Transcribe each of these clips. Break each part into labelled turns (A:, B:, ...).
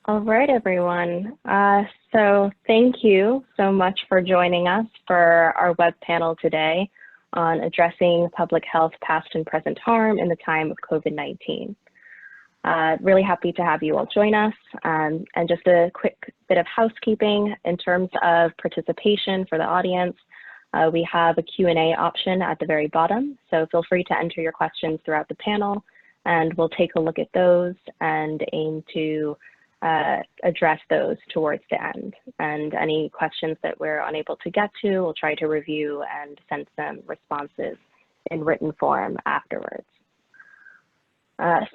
A: All right, everyone. So thank you so much for joining us for our web panel today on addressing public health past and present harm in the time of COVID-19. Really happy to have you all join us. And just a quick bit of housekeeping in terms of participation for the audience. We have a Q&A option at the very bottom, so feel free to enter your questions throughout the panel, and we'll take a look at those and aim to address those towards the end. And any questions that we're unable to get to, we'll try to review and send some responses in written form afterwards.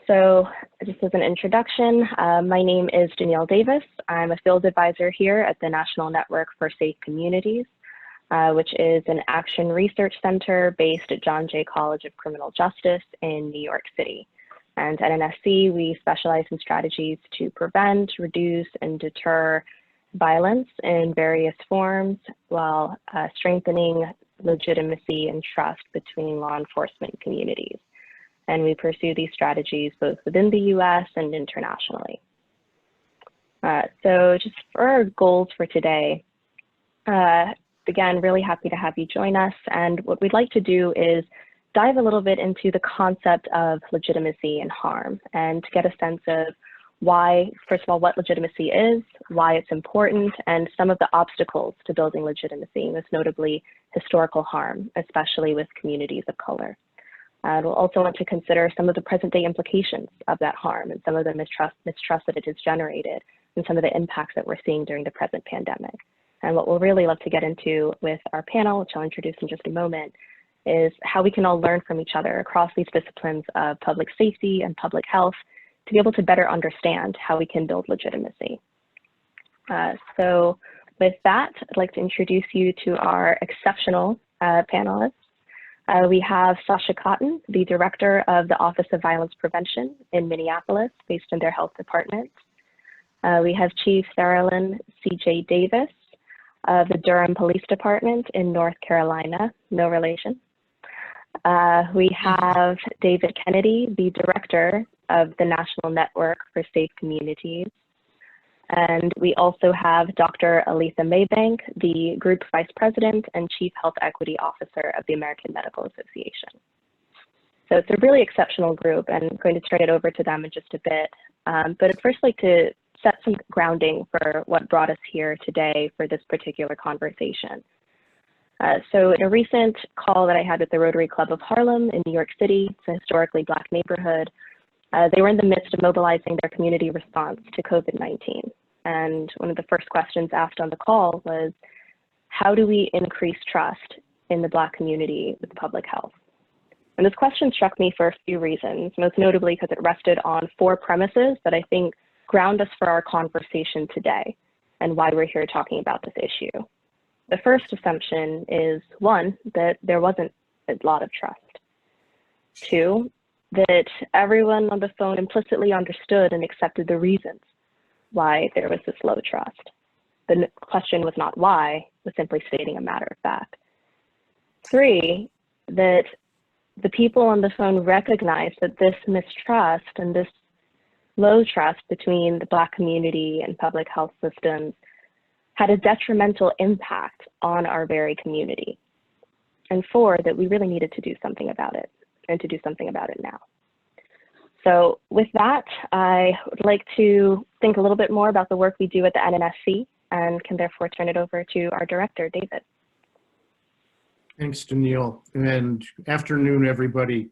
A: So just as an introduction, my name is Danneile Davis. I'm a field advisor here at the National Network for Safe Communities, which is an action research center based at John Jay College of Criminal Justice in New York City. And at NNSC, we specialize in strategies to prevent, reduce, and deter violence in various forms while strengthening legitimacy and trust between law enforcement communities. And we pursue these strategies both within the US and internationally. So just for our goals for today, again, really happy to have you join us. And what we'd like to do is dive a little bit into the concept of legitimacy and harm and to get a sense of why, first of all, what legitimacy is, why it's important, and some of the obstacles to building legitimacy, most notably historical harm, especially with communities of color. We'll also want to consider some of the present day implications of that harm and some of the mistrust that it has generated and some of the impacts that we're seeing during the present pandemic. And what we'll really love to get into with our panel, which I'll introduce in just a moment, is how we can all learn from each other across these disciplines of public safety and public health to be able to better understand how we can build legitimacy. So with that, I'd like to introduce you to our exceptional panelists. We have Sasha Cotton, the director of the Office of Violence Prevention in Minneapolis, based in their health department. We have Chief Cerelyn C.J. Davis of the Durham Police Department in North Carolina, no relation. We have David Kennedy, the director of the National Network for Safe Communities. And we also have Dr. Aletha Maybank, the Group Vice President and Chief Health Equity Officer of the American Medical Association. So it's a really exceptional group, and I'm going to turn it over to them in just a bit. But I'd first like to set some grounding for what brought us here today for this particular conversation. So in a recent call that I had with the Rotary Club of Harlem in New York City, it's a historically Black neighborhood, they were in the midst of mobilizing their community response to COVID-19. And one of the first questions asked on the call was, how do we increase trust in the Black community with public health? And this question struck me for a few reasons, most notably because it rested on 4 premises that I think ground us for our conversation today and why we're here talking about this issue. The first assumption is, 1, that there wasn't a lot of trust. 2, that everyone on the phone implicitly understood and accepted the reasons why there was this low trust. The question was not why, it was simply stating a matter of fact. 3, that the people on the phone recognized that this mistrust and this low trust between the Black community and public health systems had a detrimental impact on our very community. And 4, that we really needed to do something about it, and to do something about it now. So with that, I would like to think a little bit more about the work we do at the NNSC, and can therefore turn it over to our director, David.
B: Thanks, Danneile, and afternoon, everybody.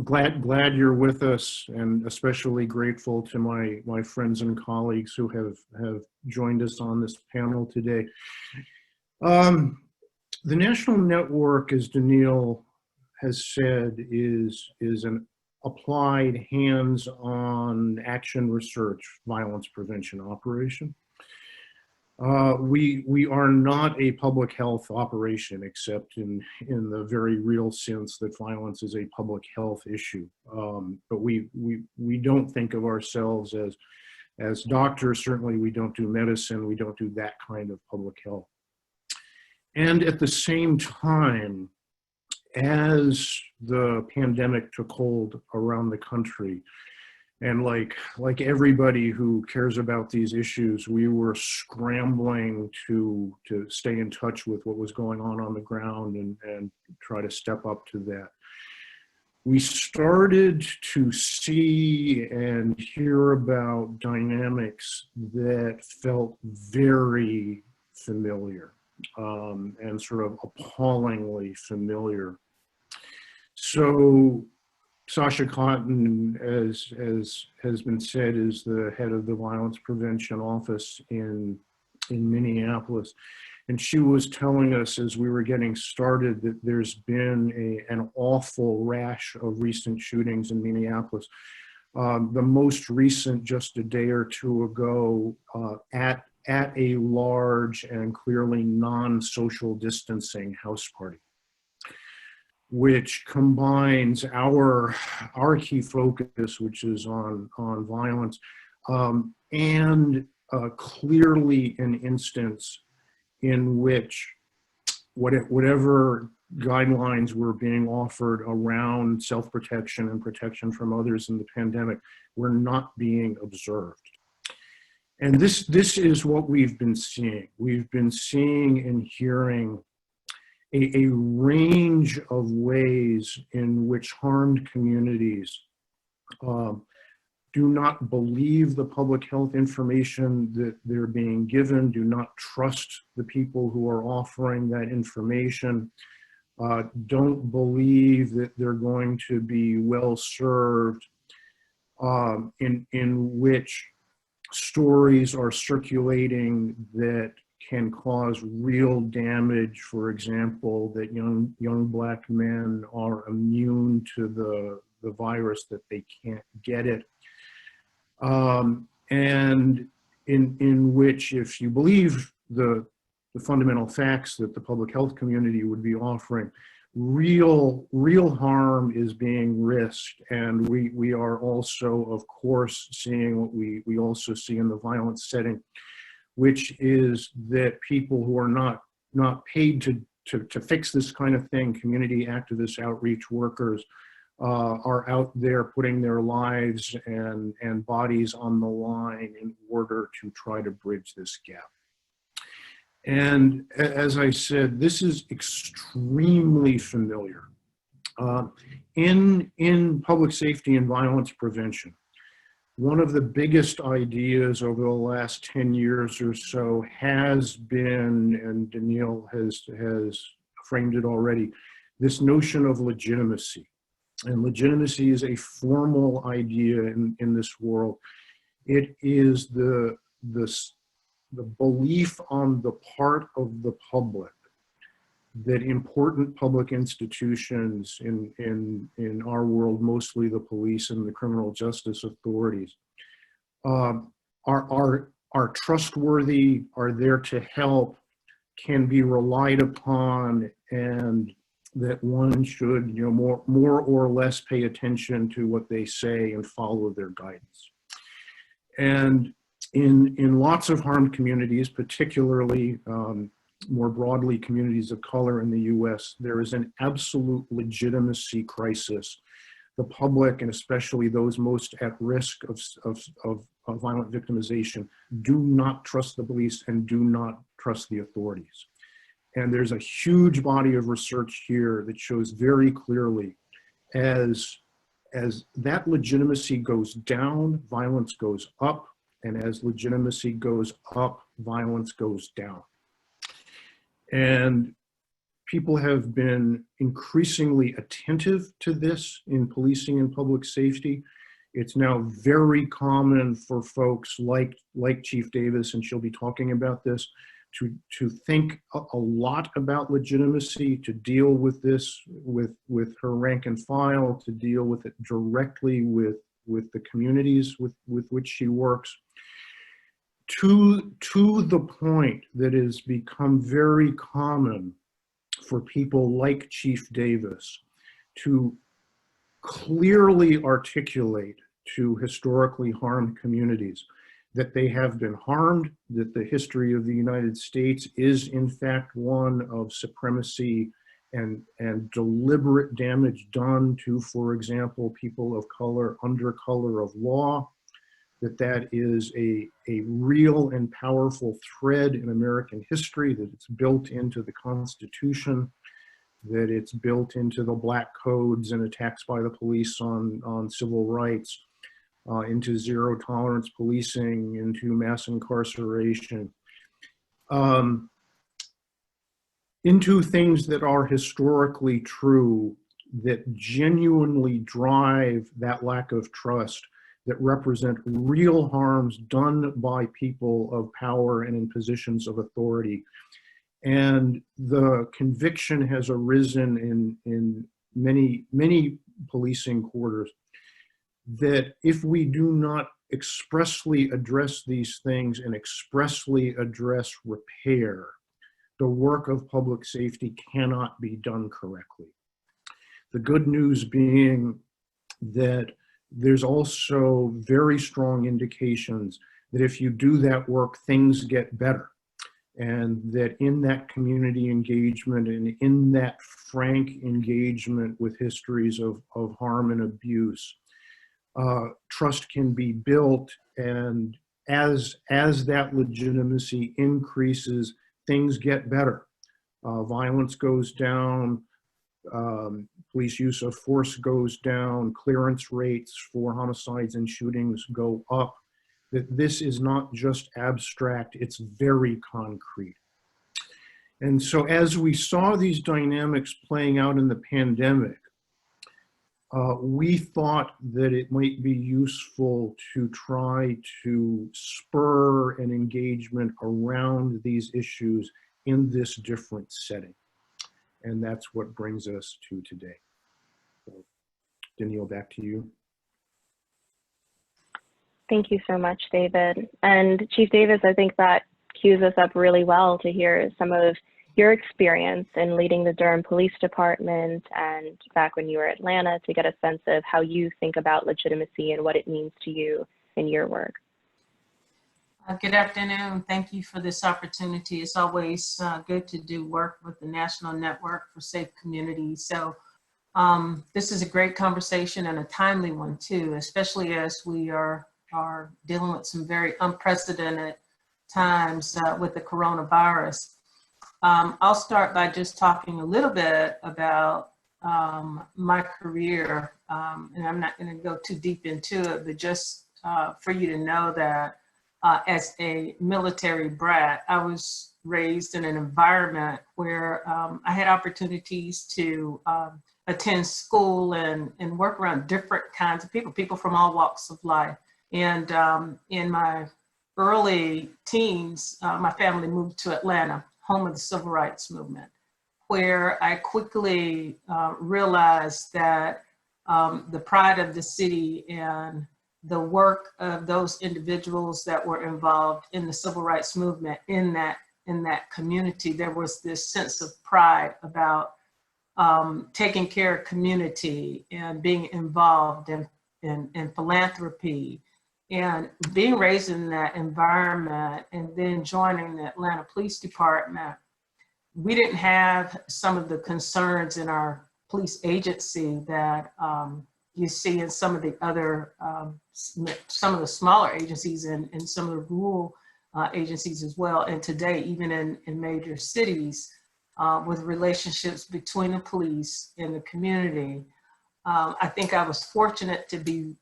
B: Glad you're with us, and especially grateful to my friends and colleagues who have joined us on this panel today. The National Network, as Danneile has said, is an applied hands-on action research violence prevention operation. We are not a public health operation, except in the very real sense that violence is a public health issue. But we don't think of ourselves as doctors. Certainly we don't do medicine. We don't do that kind of public health. And at the same time, as the pandemic took hold around the country, And like everybody who cares about these issues, we were scrambling to stay in touch with what was going on the ground and try to step up to that. We started to see and hear about dynamics that felt very familiar, and sort of appallingly familiar. So Sasha Cotton, as has been said, is the head of the Violence Prevention Office in Minneapolis. And she was telling us as we were getting started that there's been an awful rash of recent shootings in Minneapolis. The most recent, just a day or two ago, at a large and clearly non-social distancing house party, which combines our key focus, which is on violence, and clearly an instance in which whatever guidelines were being offered around self-protection and protection from others in the pandemic were not being observed. And this is what we've been seeing. We've been seeing and hearing a range of ways in which harmed communities do not believe the public health information that they're being given, do not trust the people who are offering that information, don't believe that they're going to be well served, in which stories are circulating that can cause real damage. For example, that young Black men are immune to the virus, that they can't get it. And in which, if you believe the fundamental facts that the public health community would be offering, real harm is being risked. And we are also, of course, seeing what we also see in the violence setting, which is that people who are not paid to fix this kind of thing, community activists, outreach workers, are out there putting their lives and bodies on the line in order to try to bridge this gap. And as I said, this is extremely familiar. In public safety and violence prevention, one of the biggest ideas over the last 10 years or so has been, and Danneile has framed it already, this notion of legitimacy. And legitimacy is a formal idea in this world. It is the belief on the part of the public that important public institutions in our world, mostly the police and the criminal justice authorities, are trustworthy, are there to help, can be relied upon, and that one should, more or less pay attention to what they say and follow their guidance. And in lots of harmed communities, particularly more broadly communities of color in the US, there is an absolute legitimacy crisis. The public, and especially those most at risk of violent victimization, do not trust the police and do not trust the authorities. And there's a huge body of research here that shows very clearly as that legitimacy goes down, violence goes up, and as legitimacy goes up, violence goes down. And people have been increasingly attentive to this in policing and public safety. It's now very common for folks like Chief Davis, and she'll be talking about this, to think a lot about legitimacy, to deal with this with her rank and file, to deal with it directly with the communities with which she works, to the point that has become very common for people like Chief Davis to clearly articulate to historically harmed communities that they have been harmed, that the history of the United States is in fact one of supremacy and deliberate damage done to, for example, people of color under color of law, that is a real and powerful thread in American history, that it's built into the Constitution, that it's built into the Black codes and attacks by the police on civil rights, into zero tolerance policing, into mass incarceration, into things that are historically true, that genuinely drive that lack of trust, that represent real harms done by people of power and in positions of authority. And the conviction has arisen in many policing quarters that if we do not expressly address these things and expressly address repair, the work of public safety cannot be done correctly. The good news being that there's also very strong indications that if you do that work, things get better. And that in that community engagement and in that frank engagement with histories of harm and abuse, trust can be built. And as that legitimacy increases, things get better. Violence goes down, police use of force goes down, clearance rates for homicides and shootings go up. That this is not just abstract, it's very concrete. And so as we saw these dynamics playing out in the pandemic, we thought that it might be useful to try to spur an engagement around these issues in this different setting. And that's what brings us to today. So, Danneile, back to you.
A: Thank you so much, David. And Chief Davis, I think that cues us up really well to hear some of your experience in leading the Durham Police Department and back when you were at Atlanta, to get a sense of how you think about legitimacy and what it means to you in your work.
C: Good afternoon. Thank you for this opportunity. It's always good to do work with the National Network for Safe Communities. So this is a great conversation and a timely one too, especially as we are dealing with some very unprecedented times with the coronavirus. I'll start by just talking a little bit about my career, and I'm not going to go too deep into it, but just for you to know that as a military brat, I was raised in an environment where I had opportunities to attend school and work around different kinds of people from all walks of life. And in my early teens, my family moved to Atlanta, home of the civil rights movement, where I quickly realized that the pride of the city and the work of those individuals that were involved in the civil rights movement in that community, there was this sense of pride about taking care of community and being involved in philanthropy. And being raised in that environment and then joining the Atlanta Police Department, we didn't have some of the concerns in our police agency that you see in some of the other, some of the smaller agencies and some of the rural agencies as well. And today, even in major cities, with relationships between the police and the community, I think I was fortunate to be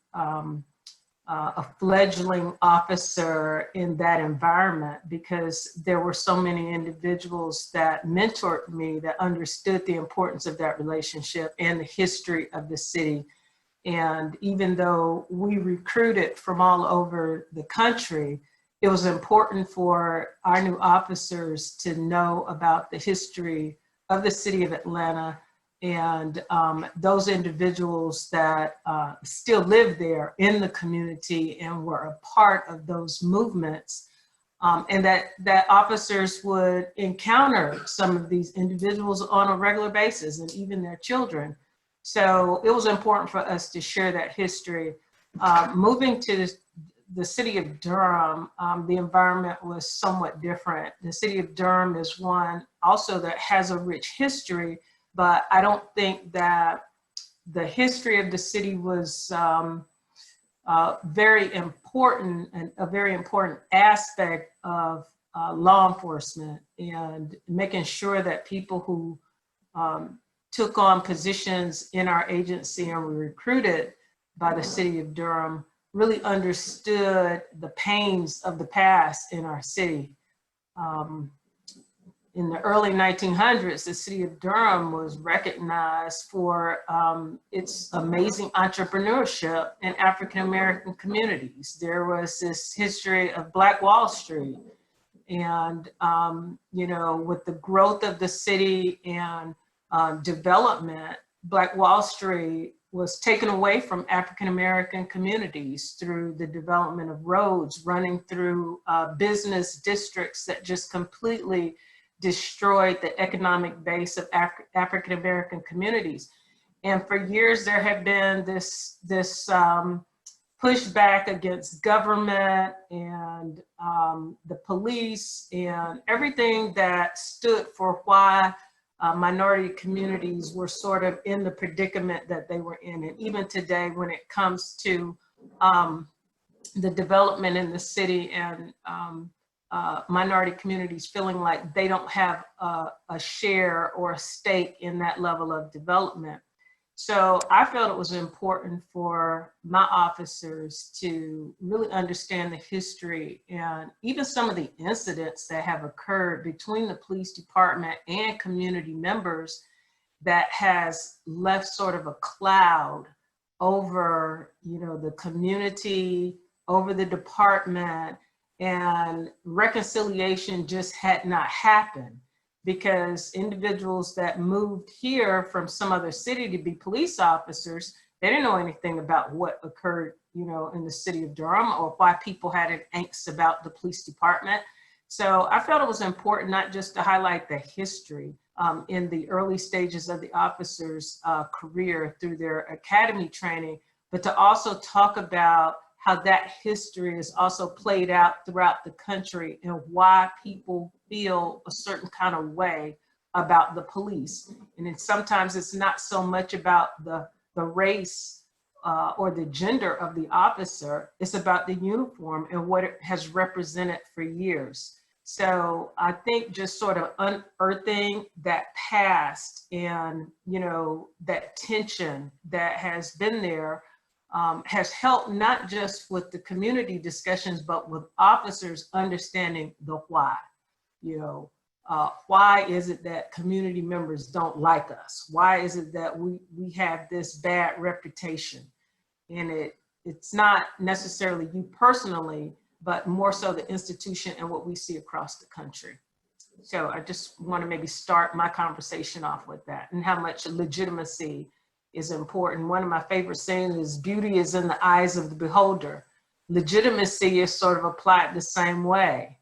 C: a fledgling officer in that environment, because there were so many individuals that mentored me that understood the importance of that relationship and the history of the city. And even though we recruited from all over the country, it was important for our new officers to know about the history of the city of Atlanta and those individuals that still live there in the community and were a part of those movements, and that officers would encounter some of these individuals on a regular basis, and even their children. So it was important for us to share that history. Moving to the city of Durham, the environment was somewhat different. The city of Durham is one also that has a rich history, but I don't think that the history of the city was very important, and a very important aspect of law enforcement, and making sure that people who took on positions in our agency and were recruited by the city of Durham really understood the pains of the past in our city. In the early 1900s, the city of Durham was recognized for its amazing entrepreneurship in African-American communities. There was this history of Black Wall Street. And, you know, with the growth of the city and development, Black Wall Street was taken away from African-American communities through the development of roads running through business districts that just completely destroyed the economic base of African-American communities. And for years there have been this pushback against government and the police and everything that stood for why minority communities were sort of in the predicament that they were in. And even today, when it comes to the development in the city and minority communities feeling like they don't have a share or a stake in that level of development. So I felt it was important for my officers to really understand the history and even some of the incidents that have occurred between the police department and community members that has left sort of a cloud over, you know, the community, over the department, and reconciliation just had not happened because individuals that moved here from some other city to be police officers, they didn't know anything about what occurred, you know, in the city of Durham or why people had an angst about the police department. So I felt it was important not just to highlight the history in the early stages of the officers' career through their academy training, but to also talk about how that history is also played out throughout the country and why people feel a certain kind of way about the police. And then sometimes it's not so much about the race or the gender of the officer, it's about the uniform and what it has represented for years. So I think just sort of unearthing that past and, you know, that tension that has been there has helped not just with the community discussions, but with officers understanding the why. You know, why is it that community members don't like us? Why is it that we have this bad reputation? And it's not necessarily you personally, but more so the institution and what we see across the country. So I just want to maybe start my conversation off with that and how much legitimacy is important. One of my favorite sayings is beauty is in the eyes of the beholder. Legitimacy is sort of applied the same way.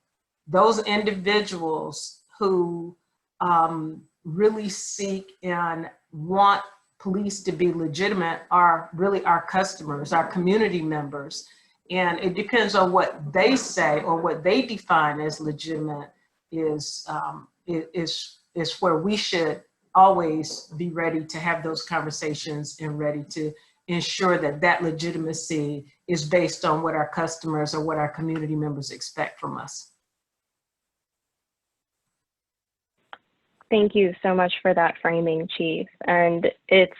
C: Those individuals who really seek and want police to be legitimate are really our customers, our community members. And it depends on what they say or what they define as legitimate is where we should always be ready to have those conversations and ready to ensure that that legitimacy is based on what our customers or what our community members expect from us.
A: Thank you so much for that framing, Chief. And it's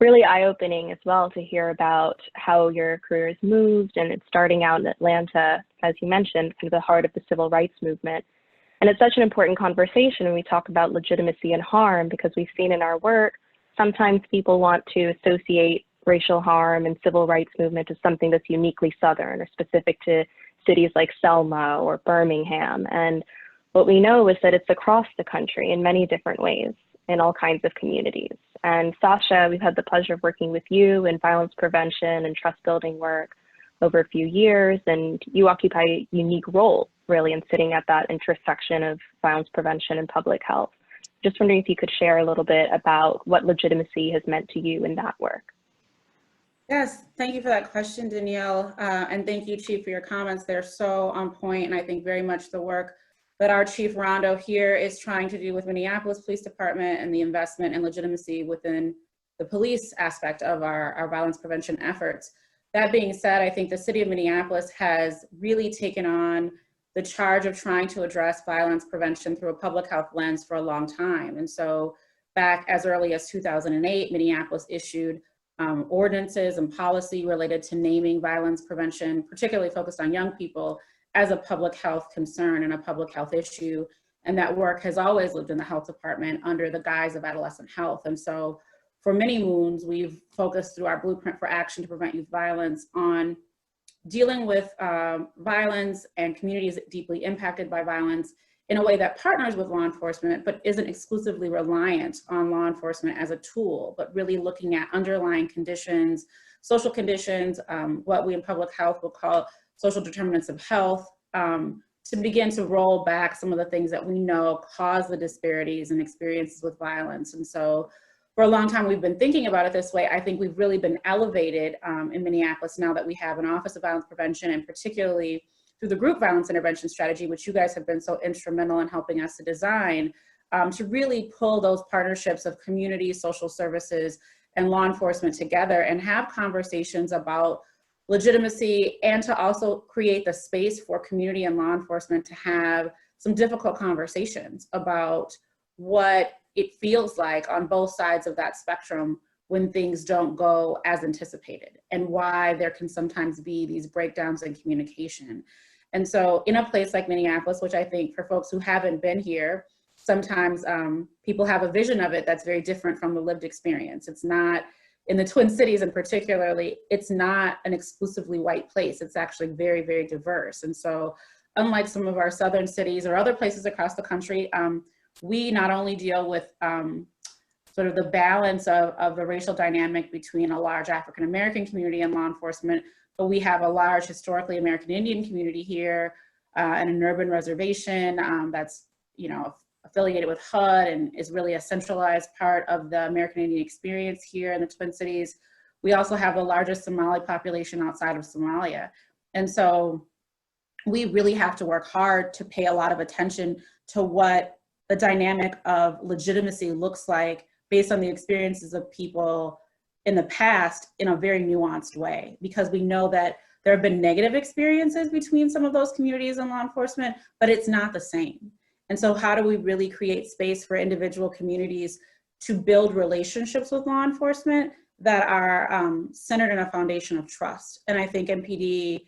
A: really eye-opening as well to hear about how your career has moved, and it's starting out in Atlanta, as you mentioned, kind of the heart of the civil rights movement. And it's such an important conversation when we talk about legitimacy and harm, because we've seen in our work, sometimes people want to associate racial harm and civil rights movement as something that's uniquely Southern or specific to cities like Selma or Birmingham. And what we know is that it's across the country in many different ways in all kinds of communities. And Sasha, we've had the pleasure of working with you in violence prevention and trust building work over a few years, and you occupy a unique role really in sitting at that intersection of violence prevention and public health. Just wondering if you could share a little bit about what legitimacy has meant to you in that work.
D: Yes, thank you for that question, Danneile. And thank you, Chief, for your comments. They're so on point, and I think very much the work that our Chief Rondo here is trying to do with Minneapolis Police Department and the investment and legitimacy within the police aspect of our violence prevention efforts. That being said, I think the city of Minneapolis has really taken on the charge of trying to address violence prevention through a public health lens for a long time. And so back as early as 2008, Minneapolis issued ordinances and policy related to naming violence prevention, particularly focused on young people, as a public health concern and a public health issue. And that work has always lived in the health department under the guise of adolescent health. And so for many moons, we've focused through our Blueprint for Action to Prevent Youth Violence on dealing with violence and communities deeply impacted by violence in a way that partners with law enforcement, but isn't exclusively reliant on law enforcement as a tool, but really looking at underlying conditions, social conditions, what we in public health will call social determinants of health, to begin to roll back some of the things that we know cause the disparities and experiences with violence. And so for a long time, we've been thinking about it this way. I think we've really been elevated in Minneapolis now that we have an Office of Violence Prevention, and particularly through the group violence intervention strategy, which you guys have been so instrumental in helping us to design, to really pull those partnerships of community, social services, and law enforcement together and have conversations about legitimacy, and to also create the space for community and law enforcement to have some difficult conversations about what it feels like on both sides of that spectrum when things don't go as anticipated, and why there can sometimes be these breakdowns in communication. And so in a place like Minneapolis, which I think for folks who haven't been here, sometimes people have a vision of it that's very different from the lived experience. It's not, in the Twin Cities in particularly, it's not an exclusively white place. It's actually very, very diverse. And so unlike some of our southern cities or other places across the country, we not only deal with sort of the balance of the racial dynamic between a large African-American community and law enforcement, but we have a large historically American Indian community here and an urban reservation that's, you know, affiliated with HUD and is really a centralized part of the American Indian experience here in the Twin Cities. We also have the largest Somali population outside of Somalia. And so we really have to work hard to pay a lot of attention to what the dynamic of legitimacy looks like based on the experiences of people in the past in a very nuanced way, because we know that there have been negative experiences between some of those communities and law enforcement, but it's not the same. And so how do we really create space for individual communities to build relationships with law enforcement that are centered in a foundation of trust? And I think MPD,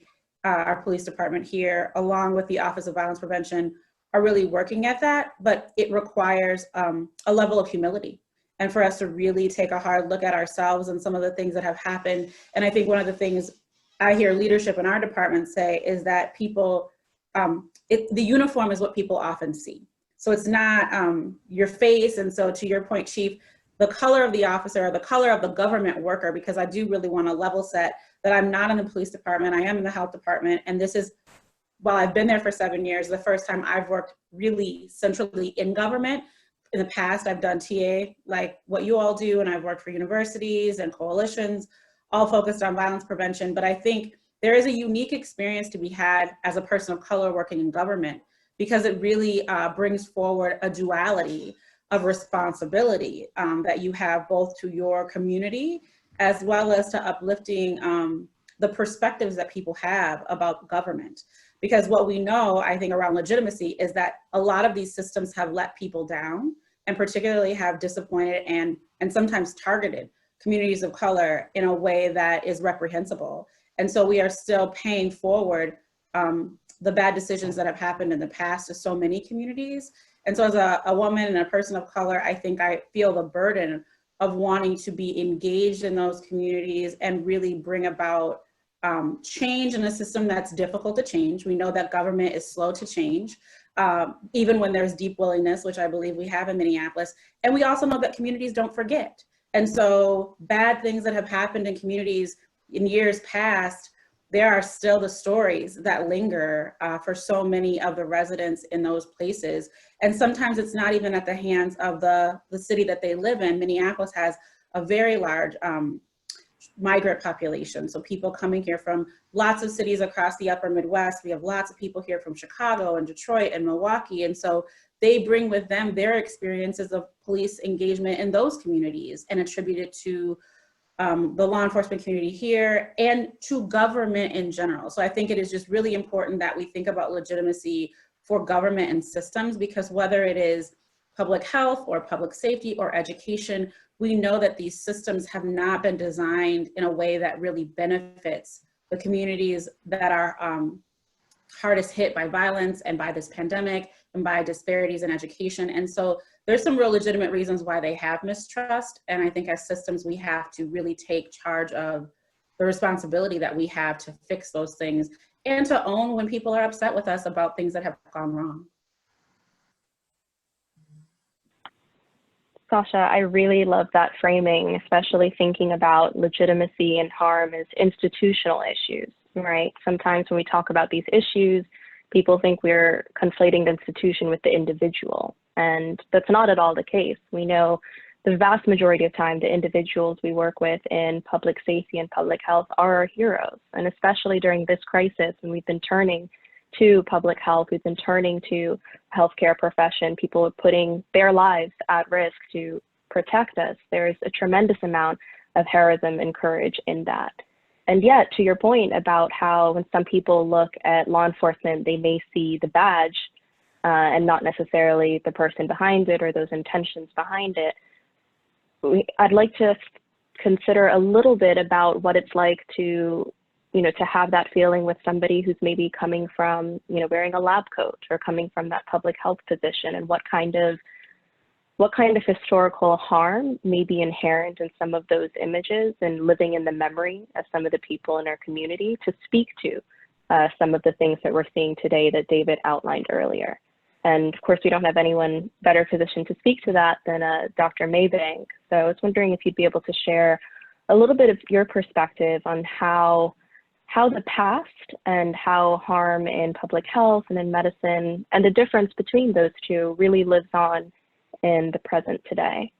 D: our police department here, along with the Office of Violence Prevention, are really working at that, but it requires a level of humility, and for us to really take a hard look at ourselves and some of the things that have happened. And I think one of the things I hear leadership in our department say is that people, the uniform is what people often see. So it's not your face. And so to your point, Chief, the color of the officer, or the color of the government worker, because I do really want to level set that I'm not in the police department, I am in the health department. And this is, while I've been there for 7 years, the first time I've worked really centrally in government. In the past, I've done TA like what you all do, and I've worked for universities and coalitions, all focused on violence prevention. But I think there is a unique experience to be had as a person of color working in government, because it really brings forward a duality of responsibility that you have both to your community as well as to uplifting the perspectives that people have about government. Because what we know, I think, around legitimacy is that a lot of these systems have let people down, and particularly have disappointed and sometimes targeted communities of color in a way that is reprehensible. And so we are still paying forward the bad decisions that have happened in the past to so many communities. And so as a woman and a person of color, I think I feel the burden of wanting to be engaged in those communities and really bring about change in a system that's difficult to change. We know that government is slow to change, even when there's deep willingness, which I believe we have in Minneapolis. And we also know that communities don't forget. And so bad things that have happened in communities in years past, there are still the stories that linger for so many of the residents in those places. And sometimes it's not even at the hands of the city that they live in. Minneapolis has a very large migrant population. So people coming here from lots of cities across the upper Midwest. We have lots of people here from Chicago and Detroit and Milwaukee. And so they bring with them their experiences of police engagement in those communities and attribute it to the law enforcement community here and to government in general. So I think it is just really important that we think about legitimacy for government and systems, because whether it is public health or public safety or education, we know that these systems have not been designed in a way that really benefits the communities that are hardest hit by violence and by this pandemic and by disparities in education. And so there's some real legitimate reasons why they have mistrust. And I think as systems, we have to really take charge of the responsibility that we have to fix those things and to own when people are upset with us about things that have gone wrong.
A: Sasha, I really love that framing, especially thinking about legitimacy and harm as institutional issues, right? Sometimes when we talk about these issues, people think we're conflating the institution with the individual, and that's not at all the case. We know the vast majority of time, the individuals we work with in public safety and public health are our heroes, and especially during this crisis when we've been turning to public health, we've been turning to healthcare profession, people are putting their lives at risk to protect us. There's a tremendous amount of heroism and courage in that. And yet, to your point about how when some people look at law enforcement, they may see the badge and not necessarily the person behind it or those intentions behind it. I'd like to consider a little bit about what it's like to have that feeling with somebody who's maybe coming from, wearing a lab coat or coming from that public health position, and what kind of historical harm may be inherent in some of those images and living in the memory of some of the people in our community to speak to some of the things that we're seeing today that David outlined earlier. And of course, we don't have anyone better positioned to speak to that than Dr. Maybank. So I was wondering if you'd be able to share a little bit of your perspective on how the past and how harm in public health and in medicine and the difference between those two really lives on in the present today.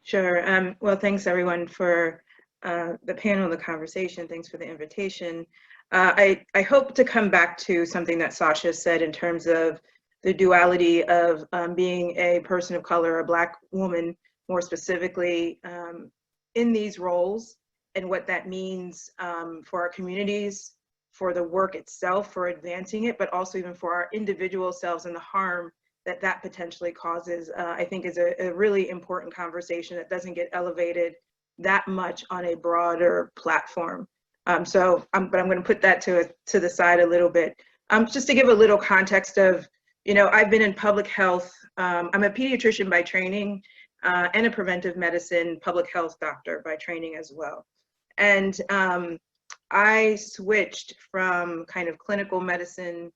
E: Sure. Well, thanks everyone for the panel and the conversation. Thanks for the invitation. I hope to come back to something that Sasha said in terms of the duality of being a person of color, a Black woman, more specifically, in these roles, and what that means for our communities, for the work itself, for advancing it, but also even for our individual selves and the harm that potentially causes, I think is a really important conversation that doesn't get elevated that much on a broader platform. But I'm going to put that to the side a little bit. Just to give a little context of, I've been in public health. I'm a pediatrician by training and a preventive medicine public health doctor by training as well. And I switched from kind of clinical medicine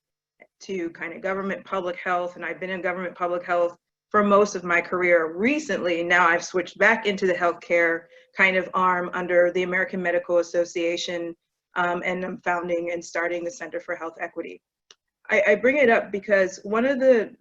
E: to kind of government public health, and I've been in government public health for most of my career. Recently, now I've switched back into the healthcare kind of arm under the American Medical Association, and I'm founding and starting the Center for Health Equity. I bring it up because one of the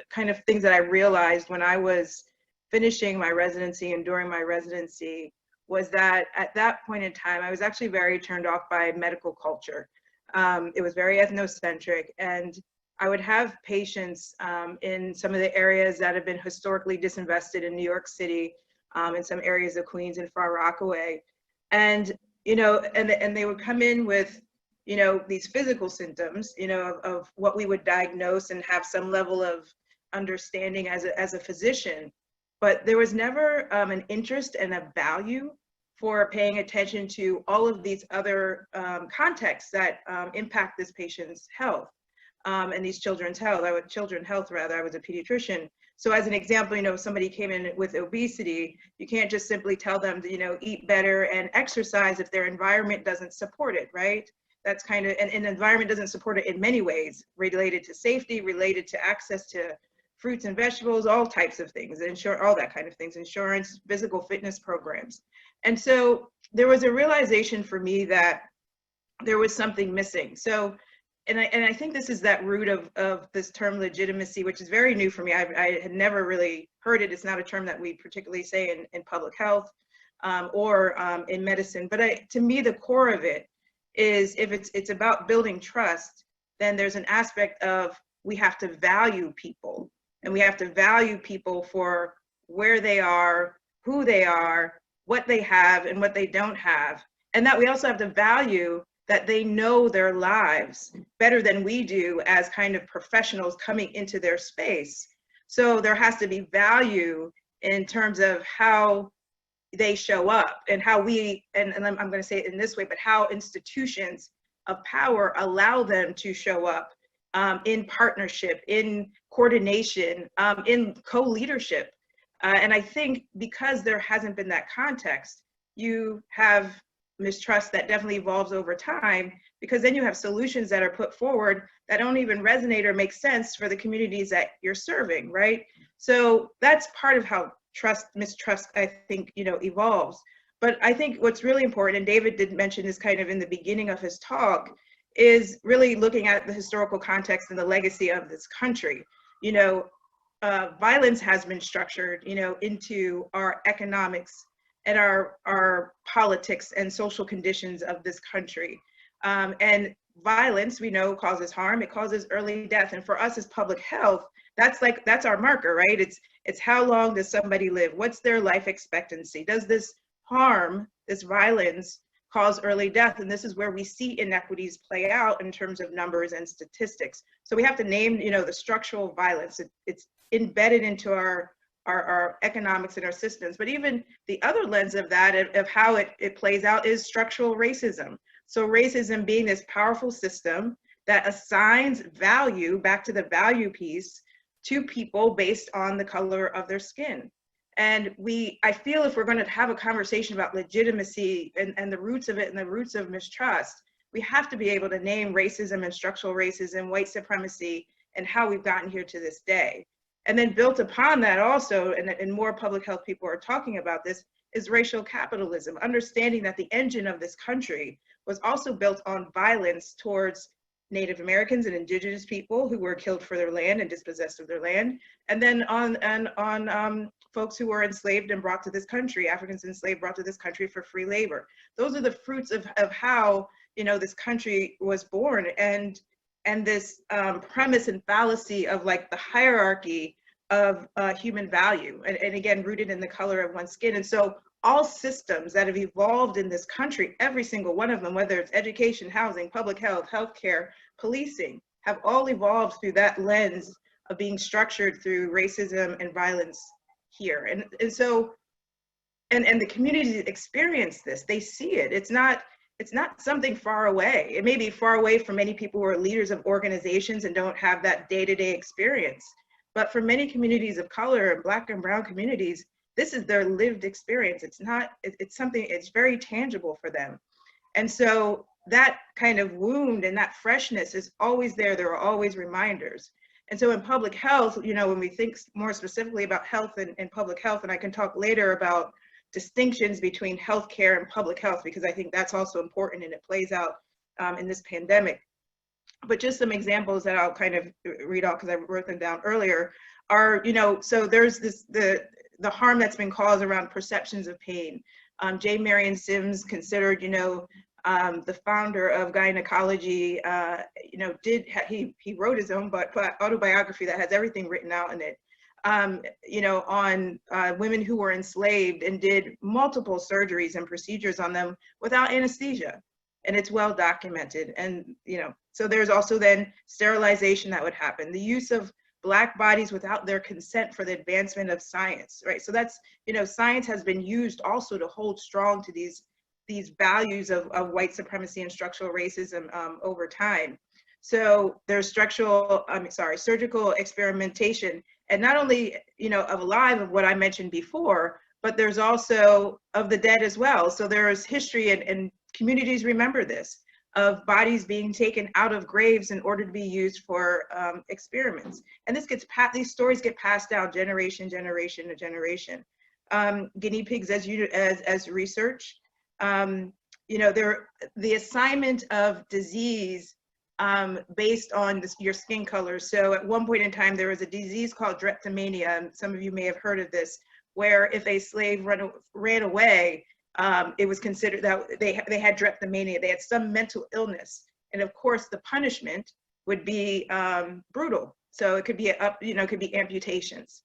E: kind of things that I realized when I was finishing my residency and during my residency was that at that point in time, I was actually very turned off by medical culture. It was very ethnocentric, and I would have patients in some of the areas that have been historically disinvested in New York City, in some areas of Queens and Far Rockaway, and and they would come in with these physical symptoms, of what we would diagnose and have some level of understanding as a physician, but there was never an interest and a value for paying attention to all of these other contexts that impact this patient's health and these children's health. I was a pediatrician. So as an example, if somebody came in with obesity, you can't just simply tell them to, eat better and exercise if their environment doesn't support it, right? That's kind of, and an environment doesn't support it in many ways, related to safety, related to access to fruits and vegetables, all types of things, all that kind of things, insurance, physical fitness programs. And so there was a realization for me that there was something missing. So, and I think this is that root of this term legitimacy, which is very new for me. I had never really heard it. It's not a term that we particularly say in public health. or in medicine. But to me, the core of it is, if it's about building trust, then there's an aspect of we have to value people, and we have to value people for where they are, who they are, what they have and what they don't have. And that we also have to value that they know their lives better than we do as kind of professionals coming into their space. So there has to be value in terms of how they show up, and how we, and I'm going to say it in this way, but how institutions of power allow them to show up in partnership, in coordination, in co-leadership. And I think because there hasn't been that context, you have mistrust that definitely evolves over time, because then you have solutions that are put forward that don't even resonate or make sense for the communities that you're serving, right? So that's part of how mistrust, I think, evolves. But I think what's really important, and David did mention this kind of in the beginning of his talk, is really looking at the historical context and the legacy of this country. Violence has been structured, into our economics and our politics and social conditions of this country. And violence, we know, causes harm. It causes early death. And for us as public health, that's our marker, right? It's how long does somebody live? What's their life expectancy? Does this harm, this violence, cause early death? And this is where we see inequities play out in terms of numbers and statistics. So we have to name, the structural violence. It's embedded into our economics and our systems. But even the other lens of that, of how it plays out, is structural racism. So racism being this powerful system that assigns value, back to the value piece, to people based on the color of their skin. And I feel if we're going to have a conversation about legitimacy and the roots of it and the roots of mistrust, we have to be able to name racism and structural racism, white supremacy, and how we've gotten here to this day. And then built upon that also, and more public health people are talking about this, is racial capitalism, understanding that the engine of this country was also built on violence towards Native Americans and indigenous people who were killed for their land and dispossessed of their land, and then on folks who were enslaved and brought to this country, Africans enslaved, brought to this country for free labor. Those are the fruits of how this country was born, and this premise and fallacy of like the hierarchy of human value, and again rooted in the color of one's skin. And so all systems that have evolved in this country, every single one of them, whether it's education, housing, public health, healthcare, policing, have all evolved through that lens of being structured through racism and violence here. And so, and the communities experience this, they see it. It's not something far away. It may be far away from many people who are leaders of organizations and don't have that day-to-day experience. But for many communities of color and Black and brown communities, this is their lived experience. It's something, it's very tangible for them. And so that kind of wound and that freshness is always there. There are always reminders. And so in public health, when we think more specifically about health and public health, and I can talk later about distinctions between healthcare and public health, because I think that's also important and it plays out in this pandemic. But just some examples that I'll kind of read off because I wrote them down earlier are, so there's the harm that's been caused around perceptions of pain. J. Marion Sims, considered, the founder of gynecology, he wrote his own autobiography that has everything written out in it, on women who were enslaved, and did multiple surgeries and procedures on them without anesthesia. And it's well documented. And, so there's also then sterilization that would happen. The use of Black bodies without their consent for the advancement of science, right? So that's, science has been used also to hold strong to these values of white supremacy and structural racism over time. So there's surgical experimentation, and not only, of alive, of what I mentioned before, but there's also of the dead as well. So there's history, and communities remember this, of bodies being taken out of graves in order to be used for experiments. And these stories get passed down generation to generation. Guinea pigs as research. The assignment of disease based on your skin color. So at one point in time, there was a disease called drapetomania, and some of you may have heard of this, where if a slave ran away, it was considered that they had drapetomania, they had some mental illness. And of course, the punishment would be brutal. So it could be it could be amputations.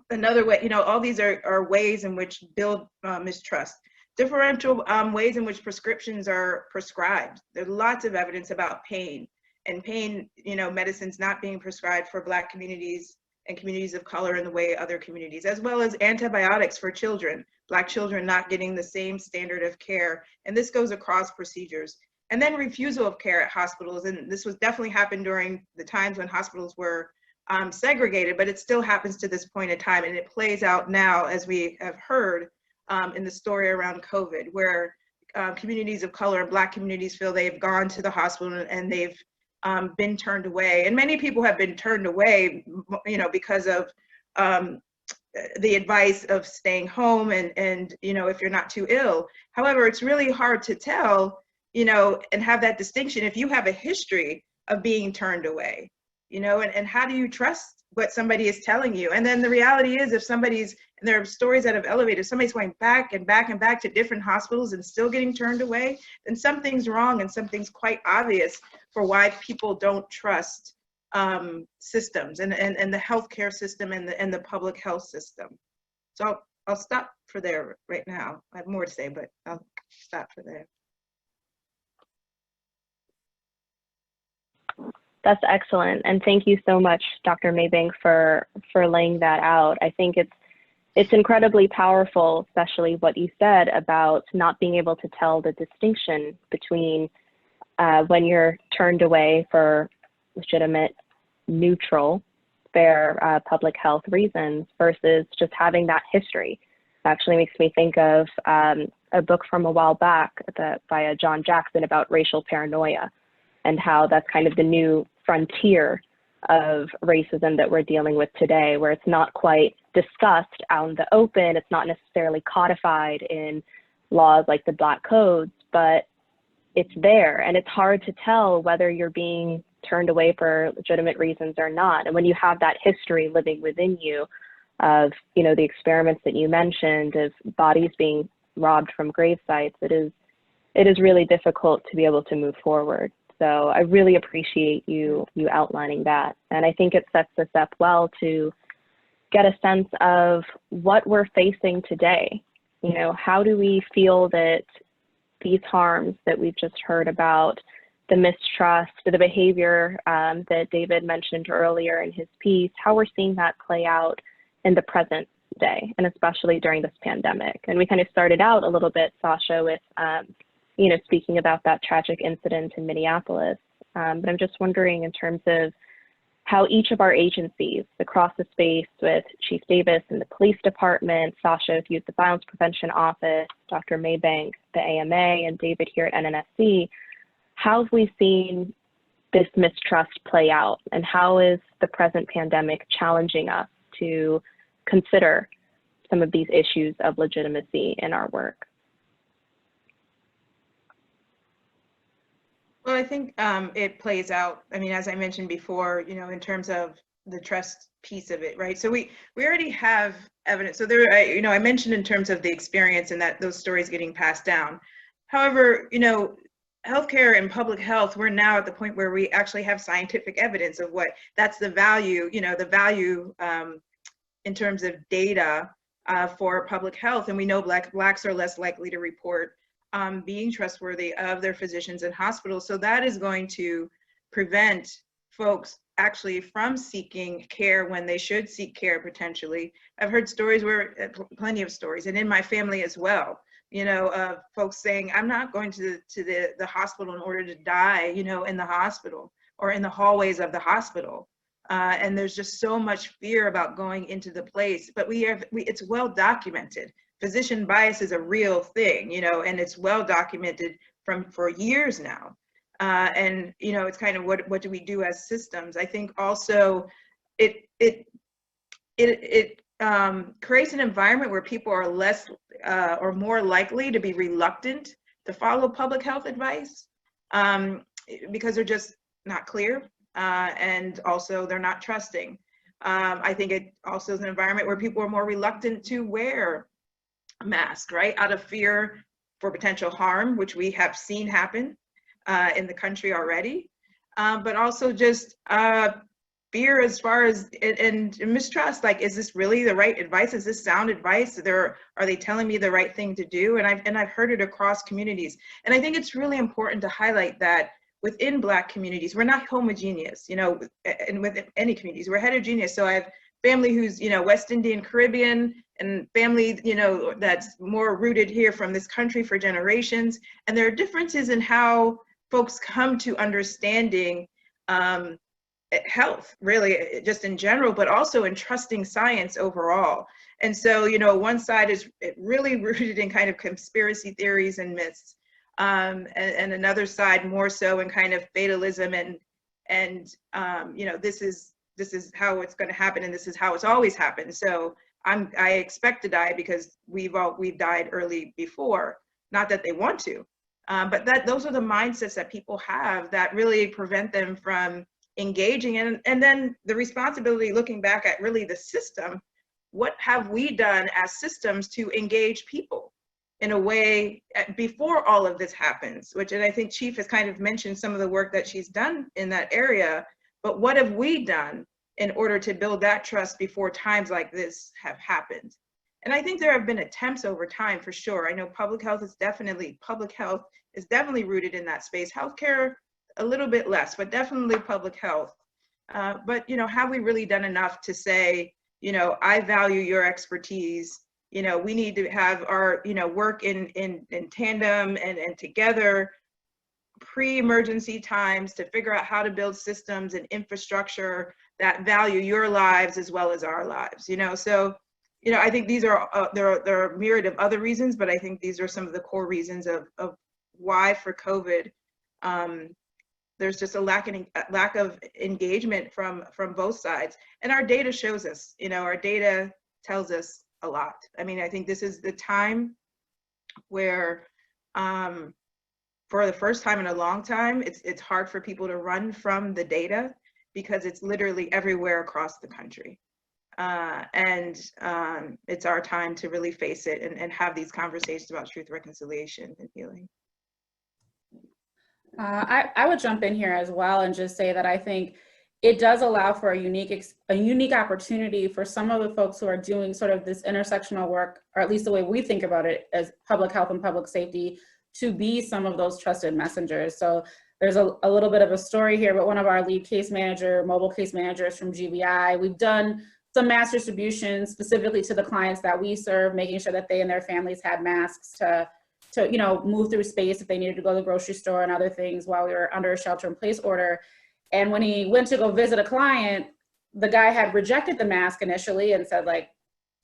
E: Another way, all these are ways in which build mistrust. Differential ways in which prescriptions are prescribed. There's lots of evidence about pain, and pain, medicines not being prescribed for Black communities and communities of color in the way other communities, as well as antibiotics for children, Black children not getting the same standard of care. And this goes across procedures. And then refusal of care at hospitals. And this was definitely happened during the times when hospitals were segregated, but it still happens to this point in time. And it plays out now, as we have heard in the story around COVID, where communities of color and Black communities feel they've gone to the hospital and they've been turned away. And many people have been turned away, because of the advice of staying home and if you're not too ill. However, it's really hard to tell, and have that distinction if you have a history of being turned away, and how do you trust what somebody is telling you? And then the reality is, if somebody's, and there are stories that have elevated, if somebody's going back and back and back to different hospitals and still getting turned away, then something's wrong and something's quite obvious for why people don't trust systems and the healthcare system and the public health system. So I'll stop for there right now. I have more to say, but I'll stop for there.
A: That's excellent. And thank you so much, Dr. Maybank, for laying that out. I think it's incredibly powerful, especially what you said about not being able to tell the distinction between when you're turned away for legitimate, neutral, fair public health reasons versus just having that history. It actually makes me think of a book from a while back by John Jackson about racial paranoia, and how that's kind of the new frontier of racism that we're dealing with today, where it's not quite discussed out in the open, it's not necessarily codified in laws like the Black codes, but it's there, and it's hard to tell whether you're being turned away for legitimate reasons or not. And when you have that history living within you of, the experiments that you mentioned of bodies being robbed from grave sites, it is really difficult to be able to move forward. So I really appreciate you outlining that. And I think it sets us up well to get a sense of what we're facing today. How do we feel that these harms that we've just heard about, the mistrust, the behavior that David mentioned earlier in his piece, how we're seeing that play out in the present day, and especially during this pandemic. And we kind of started out a little bit, Sasha, with speaking about that tragic incident in Minneapolis. But I'm just wondering in terms of how each of our agencies across the space with Chief Davis and the police department, Sasha with you at the Violence Prevention Office, Dr. Maybank, the AMA, and David here at NNSC, how have we seen this mistrust play out? And how is the present pandemic challenging us to consider some of these issues of legitimacy in our work?
E: Well, I think it plays out, as I mentioned before, in terms of the trust piece of it, right? So we already have evidence. So there, I mentioned in terms of the experience and that those stories getting passed down. However, healthcare and public health, we're now at the point where we actually have scientific evidence of that's the value, in terms of data for public health. And we know Blacks are less likely to report being trustworthy of their physicians and hospitals. So that is going to prevent folks actually from seeking care when they should seek care potentially. I've heard stories plenty of stories, and in my family as well, of folks saying, I'm not going to the hospital in order to die, in the hospital or in the hallways of the hospital. And there's just so much fear about going into the place, but it's well documented. Physician bias is a real thing, and it's well documented for years now. And it's kind of what do we do as systems? I think also it creates an environment where people are less or more likely to be reluctant to follow public health advice because they're just not clear, and also they're not trusting. I think it also is an environment where people are more reluctant to wear a mask, right? Out of fear for potential harm, which we have seen happen in the country already, but also just fear as far as and mistrust. Like, is this really the right advice? Is this sound advice? Are they telling me the right thing to do? And I've heard it across communities. And I think it's really important to highlight that within Black communities, we're not homogeneous, you know, and with any communities, we're heterogeneous. So I have family who's, you know, West Indian, Caribbean, and family, you know, that's more rooted here from this country for generations. And there are differences in how folks come to understanding health, really, just in general, but also in trusting science overall. And so, you know, one side is really rooted in kind of conspiracy theories and myths, and another side more so in kind of fatalism and you know, this is how it's going to happen, and this is how it's always happened. So I expect to die because we've died early before. Not that they want to, but those are the mindsets that people have that really prevent them from engaging. And then the responsibility, looking back at really the system, what have we done as systems to engage people in a way before all of this happens, and I think Chief has kind of mentioned some of the work that she's done in that area, but what have we done in order to build that trust before times like this have happened? And I think there have been attempts over time, for sure. I know public health is definitely rooted in that space. Healthcare, a little bit less, but definitely public health. But, you know, have we really done enough to say, you know, I value your expertise, you know, we need to have our, you know, work in tandem and together pre-emergency times to figure out how to build systems and infrastructure that value your lives as well as our lives, you know? So, you know, I think these are, there are a myriad of other reasons, but I think these are some of the core reasons of why for COVID, there's just a lack of engagement from both sides. And our data shows us, you know, our data tells us a lot. I mean, I think this is the time where, for the first time in a long time, it's hard for people to run from the data because it's literally everywhere across the country. And it's our time to really face it and have these conversations about truth, reconciliation, and healing.
D: I would jump in here as well and just say that I think it does allow for a unique opportunity for some of the folks who are doing sort of this intersectional work, or at least the way we think about it as public health and public safety, to be some of those trusted messengers. So there's a little bit of a story here, but one of our lead mobile case managers from GBI, we've done some mass distribution specifically to the clients that we serve, making sure that they and their families had masks to you know, move through space if they needed to go to the grocery store and other things while we were under a shelter-in-place order. And when he went to go visit a client, the guy had rejected the mask initially and said, like,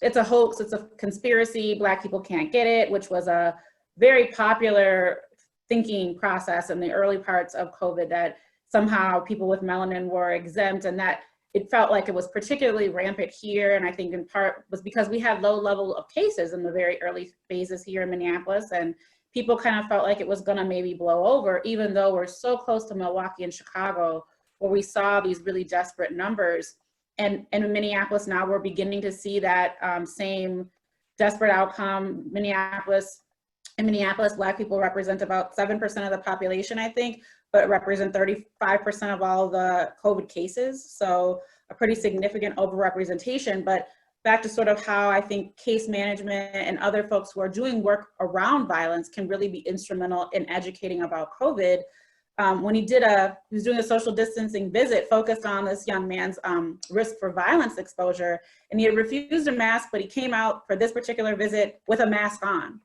D: it's a hoax, it's a conspiracy, Black people can't get it, which was a very popular thinking process in the early parts of COVID, that somehow people with melanin were exempt, and that it felt like it was particularly rampant here. And I think in part was because we had low level of cases in the very early phases here in Minneapolis, and people kind of felt like it was gonna maybe blow over, even though we're so close to Milwaukee and Chicago, where we saw these really desperate numbers. And in Minneapolis now, we're beginning to see that same desperate outcome. In Minneapolis, Black people represent about 7% of the population, I think, but represent 35% of all the COVID cases. So a pretty significant overrepresentation. But back to sort of how I think case management and other folks who are doing work around violence can really be instrumental in educating about COVID. When he was doing a social distancing visit focused on this young man's risk for violence exposure, and he had refused a mask, but he came out for this particular visit with a mask on.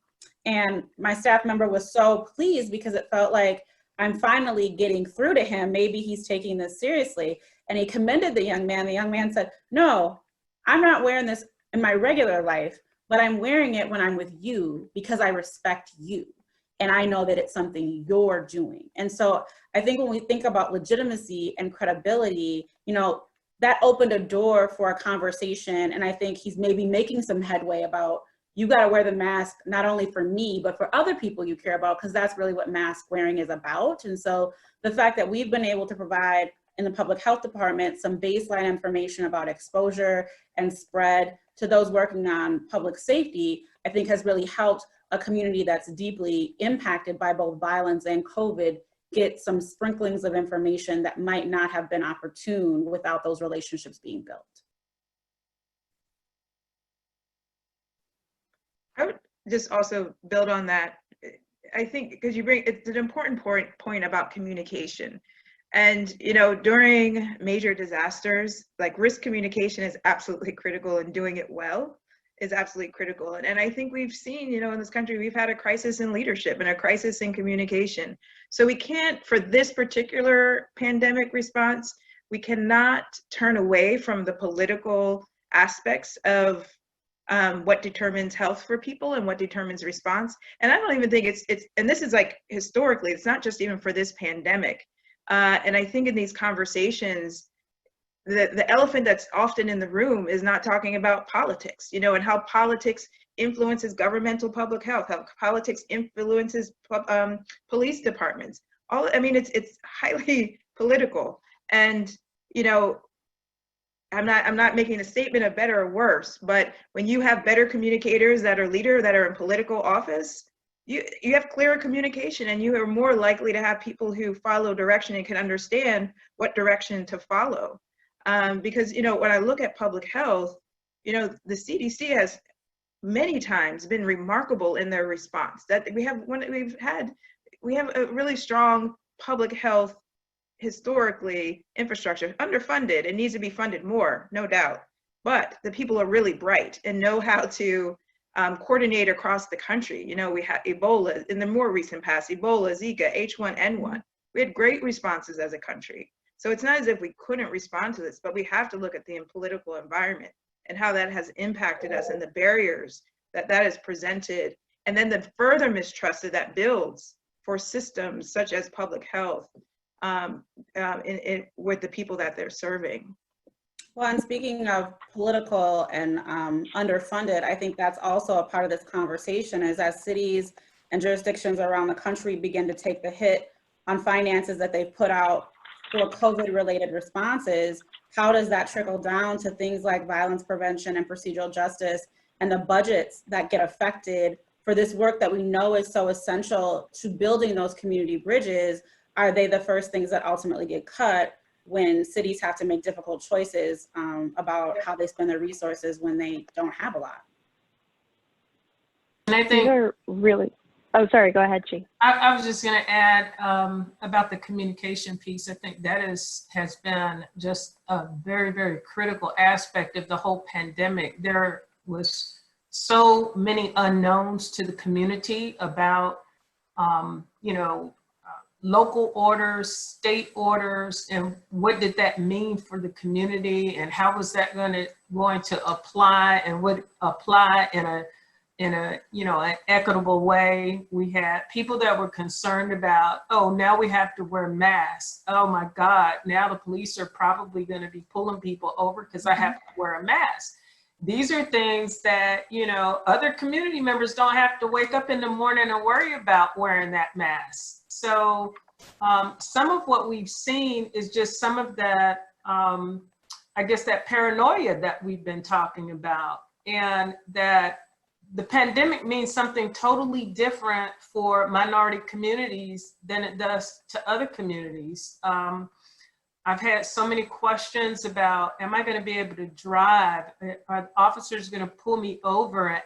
D: And my staff member was so pleased because it felt like, I'm finally getting through to him. Maybe he's taking this seriously. And he commended the young man. The young man said, no, I'm not wearing this in my regular life, but I'm wearing it when I'm with you because I respect you. And I know that it's something you're doing. And so I think when we think about legitimacy and credibility, you know, that opened a door for a conversation. And I think he's maybe making some headway about, you got to wear the mask, not only for me, but for other people you care about, because that's really what mask wearing is about. And so the fact that we've been able to provide in the public health department some baseline information about exposure and spread to those working on public safety, I think has really helped a community that's deeply impacted by both violence and COVID get some sprinklings of information that might not have been opportune without those relationships being built.
E: I would just also build on that. I think because it's an important point about communication. And, you know, during major disasters, like risk communication is absolutely critical, and doing it well is absolutely critical. And I think we've seen, you know, in this country, we've had a crisis in leadership and a crisis in communication. So we can't, for this particular pandemic response, we cannot turn away from the political aspects of what determines health for people and what determines response. And I don't even think it's and this is like historically, it's not just even for this pandemic. And I think in these conversations, the elephant that's often in the room is not talking about politics, you know, and how politics influences governmental public health, how politics influences police departments. I mean, it's highly political. And, you know, I'm not making a statement of better or worse, but when you have better communicators that are in political office, you have clearer communication, and you are more likely to have people who follow direction and can understand what direction to follow. Because, you know, when I look at public health, you know, the CDC has many times been remarkable in their response. That we have a really strong public health historically infrastructure, underfunded. It needs to be funded more, no doubt. But the people are really bright and know how to coordinate across the country. You know, we had Ebola in the more recent past, Ebola, Zika, H1N1. We had great responses as a country. So it's not as if we couldn't respond to this, but we have to look at the political environment and how that has impacted us and the barriers that has presented, and then the further mistrust that builds for systems such as public health with the people that they're serving.
D: Well, and speaking of political and underfunded, I think that's also a part of this conversation, is as cities and jurisdictions around the country begin to take the hit on finances that they've put out for COVID-related responses, how does that trickle down to things like violence prevention and procedural justice and the budgets that get affected for this work that we know is so essential to building those community bridges? Are they the first things that ultimately get cut when cities have to make difficult choices about how they spend their resources when they don't have a lot?
C: And I think
A: these are really, oh, sorry, go ahead, Chi.
C: I was just going to add about the communication piece. I think that has been just a very, very critical aspect of the whole pandemic. There was so many unknowns to the community about, you know, local orders, state orders, and what did that mean for the community, and how was that going to apply, and would apply in a you know, an equitable way. We had people that were concerned about, oh, now we have to wear masks. Oh my God, now the police are probably going to be pulling people over because I have to wear a mask. These are things that, you know, other community members don't have to wake up in the morning and worry about wearing that mask. So some of what we've seen is just some of that, I guess, that paranoia that we've been talking about, and that the pandemic means something totally different for minority communities than it does to other communities. I've had so many questions about, am I going to be able to drive? Are officers going to pull me over and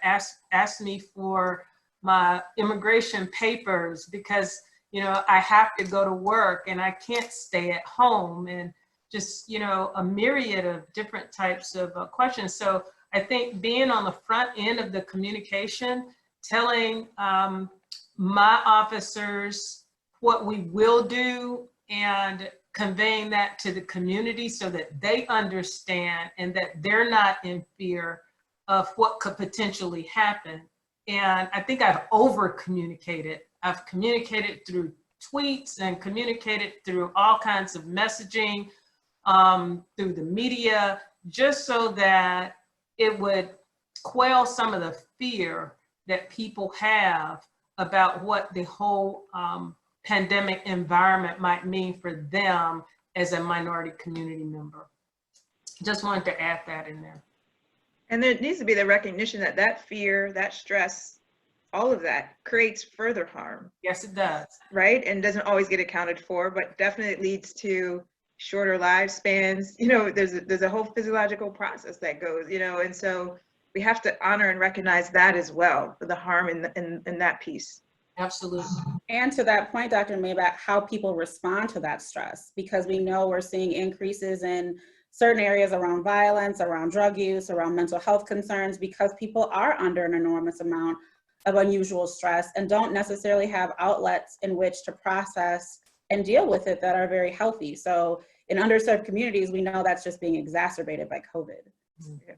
C: ask me for my immigration papers because, you know, I have to go to work and I can't stay at home, and just, you know, a myriad of different types of questions. So I think being on the front end of the communication, telling my officers what we will do and conveying that to the community so that they understand and that they're not in fear of what could potentially happen. And I think I've over communicated. I've communicated through tweets and communicated through all kinds of messaging, through the media, just so that it would quell some of the fear that people have about what the whole pandemic environment might mean for them as a minority community member. Just wanted to add that in there.
E: And there needs to be the recognition that that fear, that stress, all of that creates further harm.
C: Yes, it does.
E: Right? And doesn't always get accounted for, but definitely leads to shorter lifespans. You know, there's a whole physiological process that goes, you know, and so we have to honor and recognize that as well, the harm in that piece.
C: Absolutely.
D: And to that point, Dr. Maybank, how people respond to that stress, because we know we're seeing increases in certain areas around violence, around drug use, around mental health concerns, because people are under an enormous amount of unusual stress and don't necessarily have outlets in which to process and deal with it that are very healthy. So in underserved communities, we know that's just being exacerbated by COVID.
E: Yeah.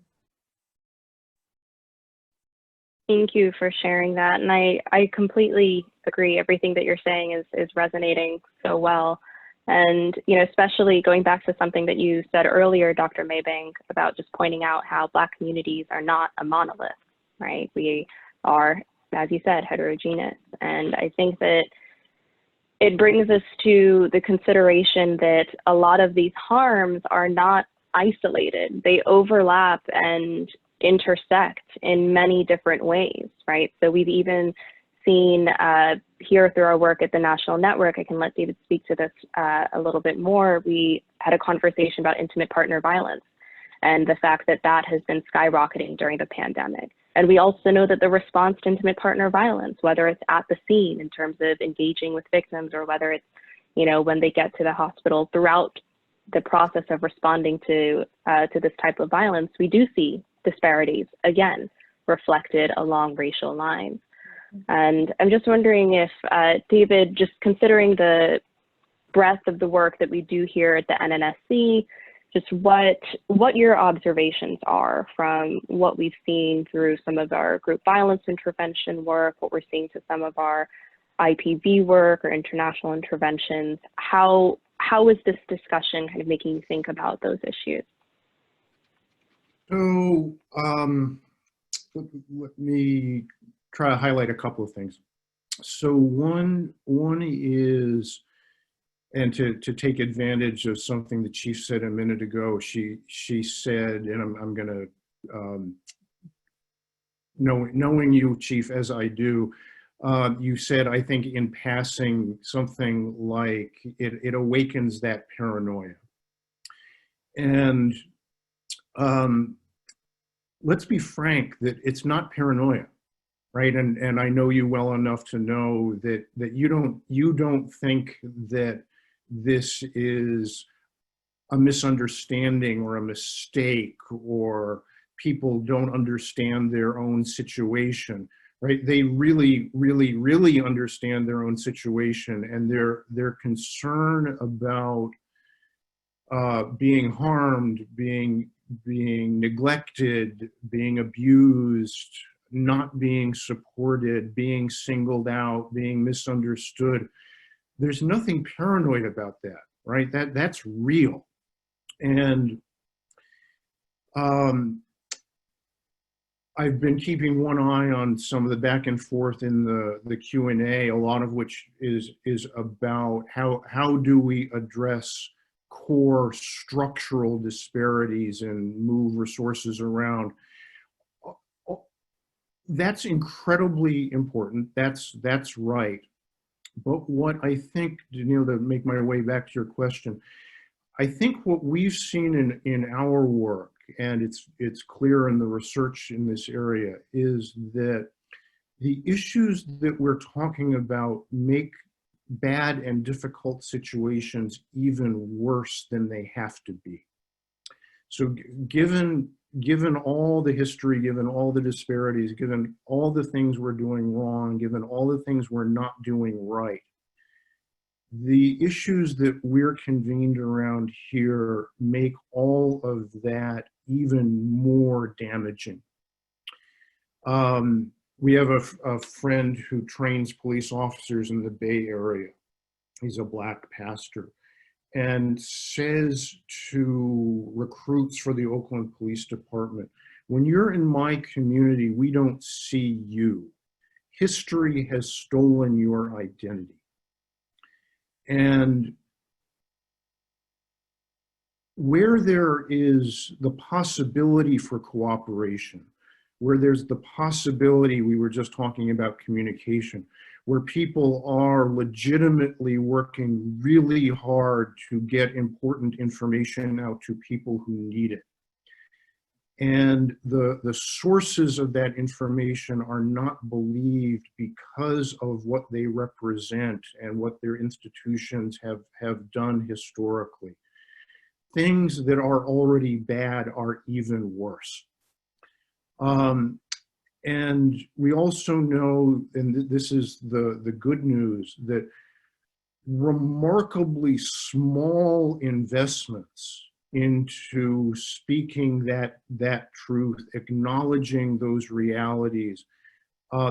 A: Thank you for sharing that. And I completely agree. Everything that you're saying is resonating so well. And, you know, especially going back to something that you said earlier, Dr. Maybank, about just pointing out how Black communities are not a monolith, right? We are, as you said, heterogeneous. And I think that it brings us to the consideration that a lot of these harms are not isolated. They overlap and intersect in many different ways, right? So we've even seen here through our work at the National Network, I can let David speak to this a little bit more. We had a conversation about intimate partner violence and the fact that that has been skyrocketing during the pandemic. And we also know that the response to intimate partner violence, whether it's at the scene in terms of engaging with victims, or whether it's, you know, when they get to the hospital, throughout the process of responding to this type of violence, we do see disparities, again, reflected along racial lines. And I'm just wondering if, David, just considering the breadth of the work that we do here at the NNSC, just what your observations are from what we've seen through some of our group violence intervention work, what we're seeing to some of our IPV work or international interventions. How is this discussion kind of making you think about those issues?
B: So let me try to highlight a couple of things. So one is, and to take advantage of something the chief said a minute ago, she said, and I'm going to, knowing you, Chief, as I do, you said, I think in passing, something like it awakens that paranoia. And let's be frank that it's not paranoia, right? And I know you well enough to know that you don't think that this is a misunderstanding or a mistake, or people don't understand their own situation, right? They really, really, really understand their own situation, and their concern about being harmed, being neglected, being abused, not being supported, being singled out, being misunderstood. There's nothing paranoid about that, right? That's real. And I've been keeping one eye on some of the back and forth in the Q&A, a lot of which is about how do we address core structural disparities and move resources around. That's incredibly important. That's right. But what I think, Danneile, to make my way back to your question, I think what we've seen in our work, and it's clear in the research in this area, is that the issues that we're talking about make bad and difficult situations even worse than they have to be. So given all the history, given all the disparities, given all the things we're doing wrong, given all the things we're not doing right, the issues that we're convened around here make all of that even more damaging. We have a friend who trains police officers in the Bay Area. He's a Black pastor, and says to recruits for the Oakland Police Department, when you're in my community, we don't see you. History has stolen your identity. And where there is the possibility for cooperation, where there's the possibility, we were just talking about communication, where people are legitimately working really hard to get important information out to people who need it. And the sources of that information are not believed because of what they represent and what their institutions have done historically. Things that are already bad are even worse. And we also know, and this is the good news, that remarkably small investments into speaking that truth, acknowledging those realities,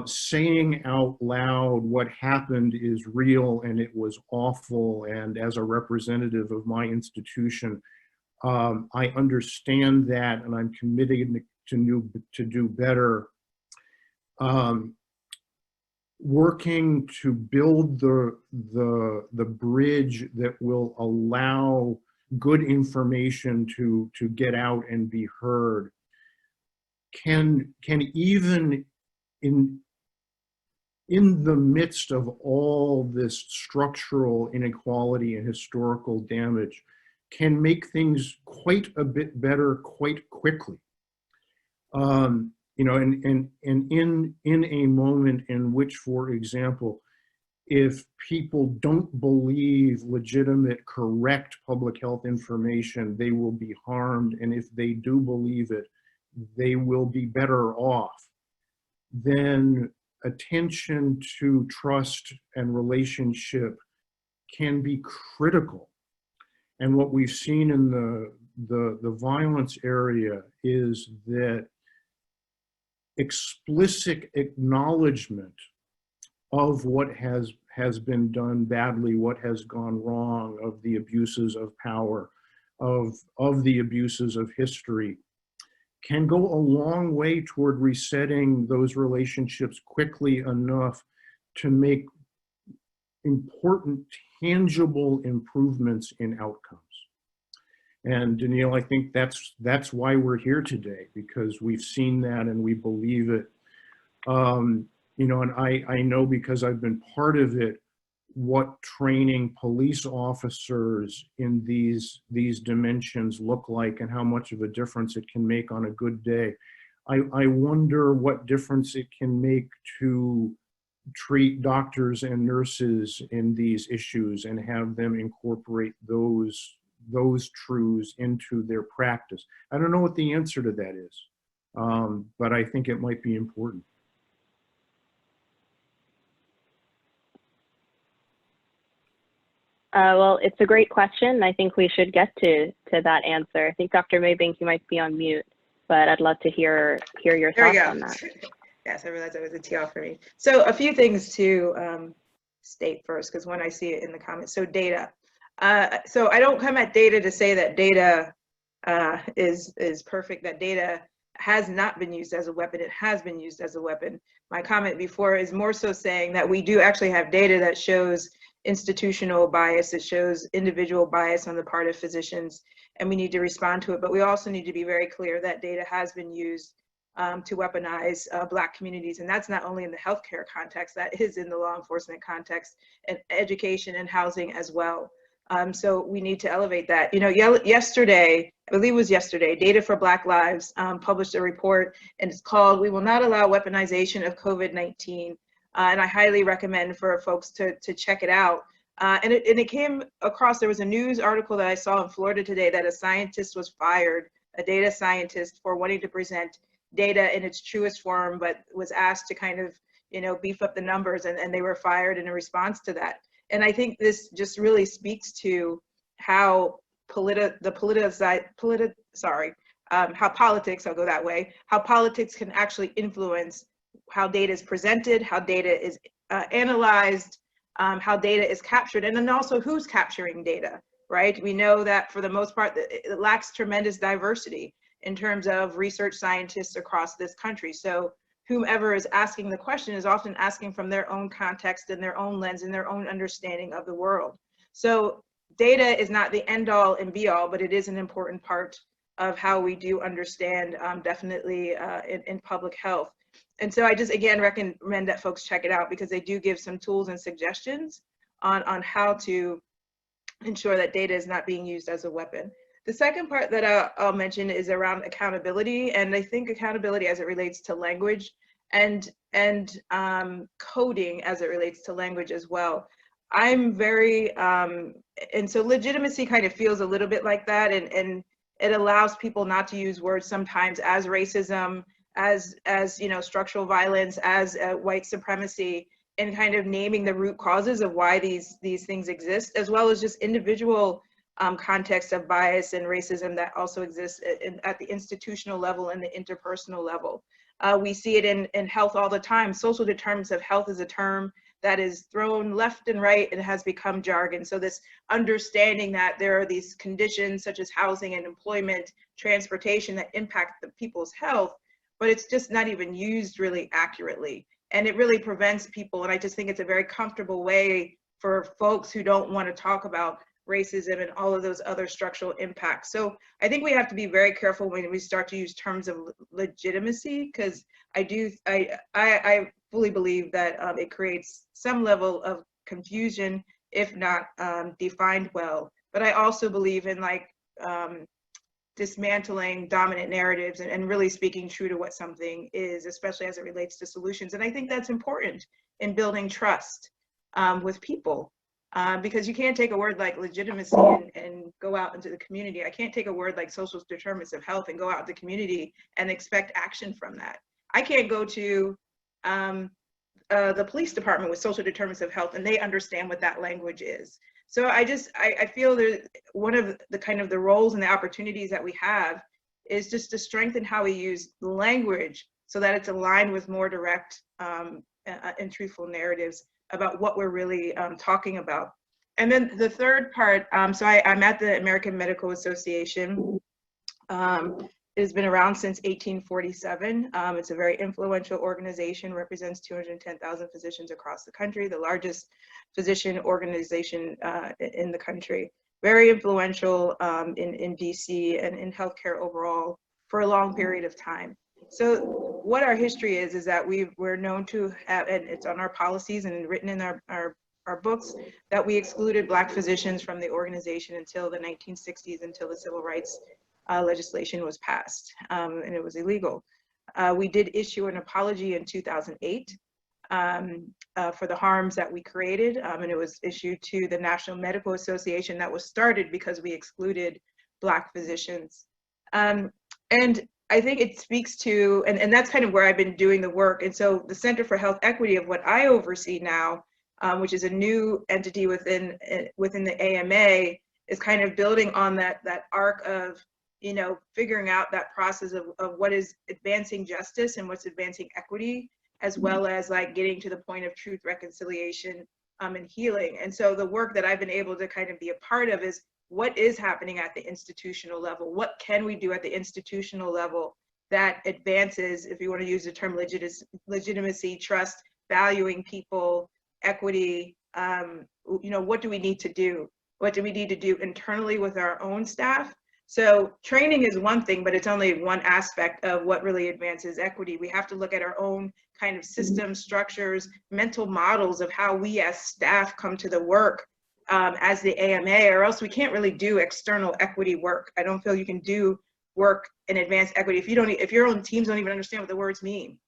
B: saying out loud what happened is real and it was awful, and as a representative of my institution, I understand that and I'm committed to do better. Working to build the bridge that will allow good information to get out and be heard can even in the midst of all this structural inequality and historical damage, can make things quite a bit better quite quickly. You know, and in a moment in which, for example, if people don't believe legitimate, correct public health information, they will be harmed. And if they do believe it, they will be better off. Then attention to trust and relationship can be critical. And what we've seen in the violence area is that explicit acknowledgement of what has been done badly, what has gone wrong, of the abuses of power, of the abuses of history, can go a long way toward resetting those relationships quickly enough to make important, tangible improvements in outcomes. And Danneile, I think that's why we're here today, because we've seen that and we believe it. You know, and I know, because I've been part of it, what training police officers in these dimensions look like and how much of a difference it can make on a good day. I wonder what difference it can make to treat doctors and nurses in these issues and have them incorporate those truths into their practice. I don't know what the answer to that is, but I think it might be important.
A: Well, it's a great question. I think we should get to that answer. I think Dr. Maybank, you might be on mute, but I'd love to hear your thoughts on that.
E: Yes, I realized that was a tee off for me. So a few things to state first, because when I see it in the comments. So data. So I don't come at data to say that data is perfect, that data has not been used as a weapon. It has been used as a weapon. My comment before is more so saying that we do actually have data that shows institutional bias, it shows individual bias on the part of physicians, and we need to respond to it. But we also need to be very clear that data has been used to weaponize Black communities. And that's not only in the healthcare context, that is in the law enforcement context, and education and housing as well. So we need to elevate that. You know, yesterday, I believe it was yesterday, Data for Black Lives published a report, and it's called "We Will Not Allow Weaponization of COVID-19." And I highly recommend for folks to check it out. And it came across, there was a news article that I saw in Florida today that a scientist was fired, a data scientist, for wanting to present data in its truest form, but was asked to kind of, you know, beef up the numbers, and they were fired in a response to that. And I think this just really speaks to how politics, I'll go that way, how politics can actually influence how data is presented, how data is analyzed, how data is captured, and then also who's capturing data, right? We know that for the most part, it lacks tremendous diversity in terms of research scientists across this country. So whomever is asking the question is often asking from their own context and their own lens and their own understanding of the world. So data is not the end all and be all, but it is an important part of how we do understand definitely in public health. And so I just, again, recommend that folks check it out because they do give some tools and suggestions on how to ensure that data is not being used as a weapon. The second part that I'll mention is around accountability. And I think accountability as it relates to language and coding as it relates to language as well. I'm very, and so legitimacy kind of feels a little bit like that. And it allows people not to use words sometimes as racism, as structural violence, as white supremacy, and kind of naming the root causes of why these things exist, as well as just individual context of bias and racism that also exists at the institutional level and the interpersonal level. We see it in health all the time. Social determinants of health is a term that is thrown left and right and has become jargon. So this understanding that there are these conditions such as housing and employment, transportation that impact the people's health, but it's just not even used really accurately. And it really prevents people, and I just think it's a very comfortable way for folks who don't want to talk about racism and all of those other structural impacts. So I think we have to be very careful when we start to use terms of legitimacy, because I fully believe that it creates some level of confusion if not defined well. But I also believe in dismantling dominant narratives and really speaking true to what something is, especially as it relates to solutions. And I think that's important in building trust with people. Because you can't take a word like legitimacy and go out into the community. I can't take a word like social determinants of health and go out in the community and expect action from that. I can't go to the police department with social determinants of health and they understand what that language is. So I feel that one of the kind of the roles and the opportunities that we have is just to strengthen how we use language so that it's aligned with more direct and truthful narratives about what we're really talking about. And then the third part, so I'm at the American Medical Association. It has been around since 1847. It's a very influential organization, represents 210,000 physicians across the country, the largest physician organization in the country. Very influential in DC and in healthcare overall for a long period of time. So what our history is that we're known to have, and it's on our policies and written in our books, that we excluded Black physicians from the organization until the 1960s, until the civil rights legislation was passed, and it was illegal. We did issue an apology in 2008 for the harms that we created, and it was issued to the National Medical Association that was started because we excluded Black physicians. And I think it speaks to, and that's kind of where I've been doing the work. And so the Center for Health Equity of what I oversee now, which is a new entity within the AMA, is kind of building on that arc of, figuring out that process of what is advancing justice and what's advancing equity, as well as getting to the point of truth, reconciliation, and healing. And so the work that I've been able to kind of be a part of is what is happening at the institutional level? What can we do at the institutional level that advances, if you want to use the term legitimacy, trust, valuing people, equity, what do we need to do? What do we need to do internally with our own staff? So training is one thing, but it's only one aspect of what really advances equity. We have to look at our own kind of systems, structures, mental models of how we as staff come to the work as the AMA, or else we can't really do external equity work. I don't feel you can do work in advanced equity if your own teams don't even understand what the words mean,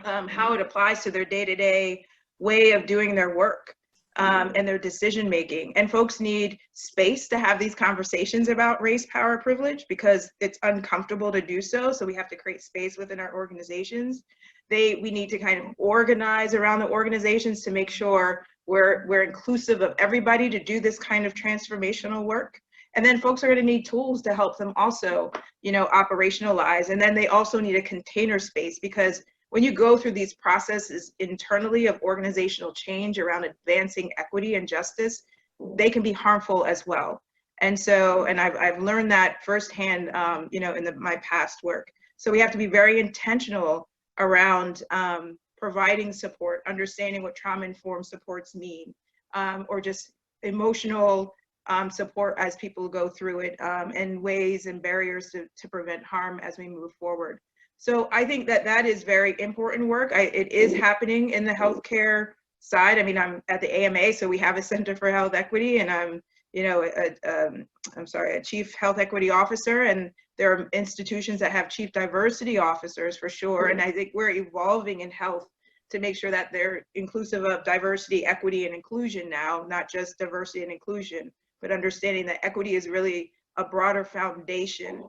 E: how it applies to their day-to-day way of doing their work and their decision making. And folks need space to have these conversations about race, power, privilege, because it's uncomfortable to do so. So we have to create space within our organizations. We need to kind of organize around the organizations to make sure we're inclusive of everybody to do this kind of transformational work. And then folks are going to need tools to help them also, operationalize. And then they also need a container space, because when you go through these processes internally of organizational change around advancing equity and justice, they can be harmful as well. And so, and I've learned that firsthand, in my past work. So we have to be very intentional around providing support, understanding what trauma-informed supports mean, or just emotional support as people go through it, and ways and barriers to prevent harm as we move forward. So I think that that is very important work. It is happening in the healthcare side. I mean, I'm at the AMA, so we have a Center for Health Equity, and I'm, you know, a Chief Health Equity Officer, and there are institutions that have Chief Diversity Officers for sure. And I think we're evolving in health to make sure that they're inclusive of diversity, equity, and inclusion now, not just diversity and inclusion, but understanding that equity is really a broader foundation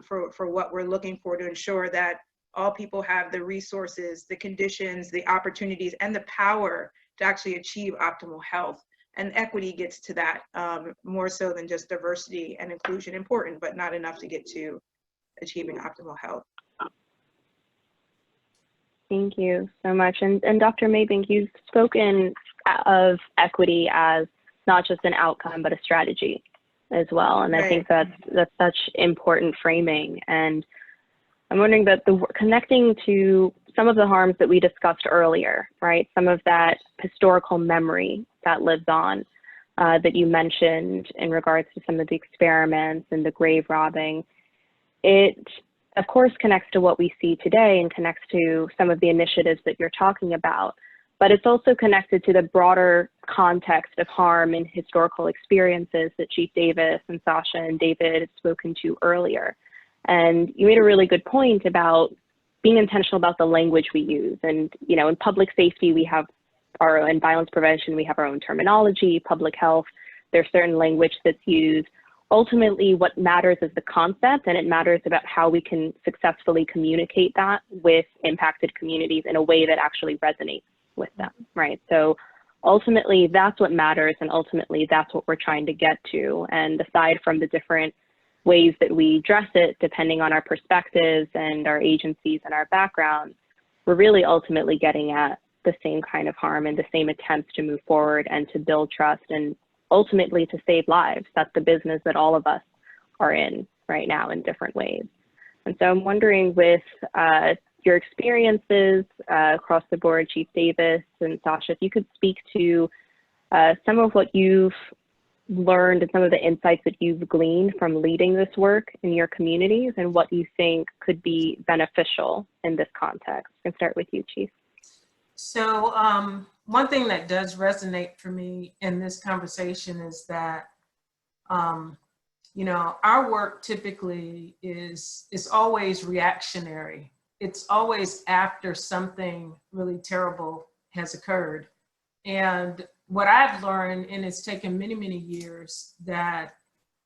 E: for what we're looking for to ensure that all people have the resources, the conditions, the opportunities, and the power to actually achieve optimal health. And equity gets to that more so than just diversity and inclusion, important, but not enough to get to achieving optimal health.
A: Thank you so much. And Dr. Maybank, you've spoken of equity as not just an outcome, but a strategy as well. And I think that's such important framing. And I'm wondering that connecting to some of the harms that we discussed earlier, right? Some of that historical memory that lives on that you mentioned in regards to some of the experiments and the grave robbing, it of course connects to what we see today and connects to some of the initiatives that you're talking about, but it's also connected to the broader context of harm and historical experiences that Chief Davis and Sasha and David had spoken to earlier. And you made a really good point about being intentional about the language we use. And, you know, in public safety, we have in violence prevention, we have our own terminology. Public health, there's certain language that's used. Ultimately, what matters is the concept, and it matters about how we can successfully communicate that with impacted communities in a way that actually resonates with them, right? So ultimately, that's what matters, and ultimately, that's what we're trying to get to. And aside from the different ways that we address it, depending on our perspectives and our agencies and our backgrounds, we're really ultimately getting at the same kind of harm and the same attempts to move forward and to build trust and ultimately to save lives. That's the business that all of us are in right now in different ways. And so I'm wondering, with your experiences across the board, Chief Davis and Sasha, if you could speak to some of what you've learned and some of the insights that you've gleaned from leading this work in your communities and what you think could be beneficial in this context. I can start with you, Chief.
C: So one thing that does resonate for me in this conversation is that, you know, our work typically is always reactionary. It's always after something really terrible has occurred. And what I've learned, and it's taken many, many years, that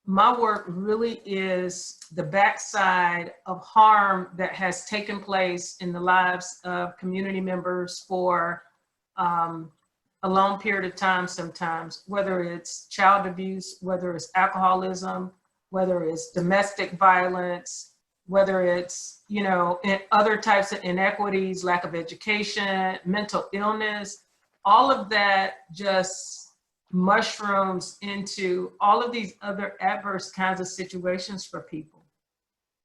C: my work really is the backside of harm that has taken place in the lives of community members for a long period of time sometimes, whether it's child abuse, whether it's alcoholism, whether it's domestic violence, whether it's, you know, other types of inequities, lack of education, mental illness, all of that just mushrooms into all of these other adverse kinds of situations for people.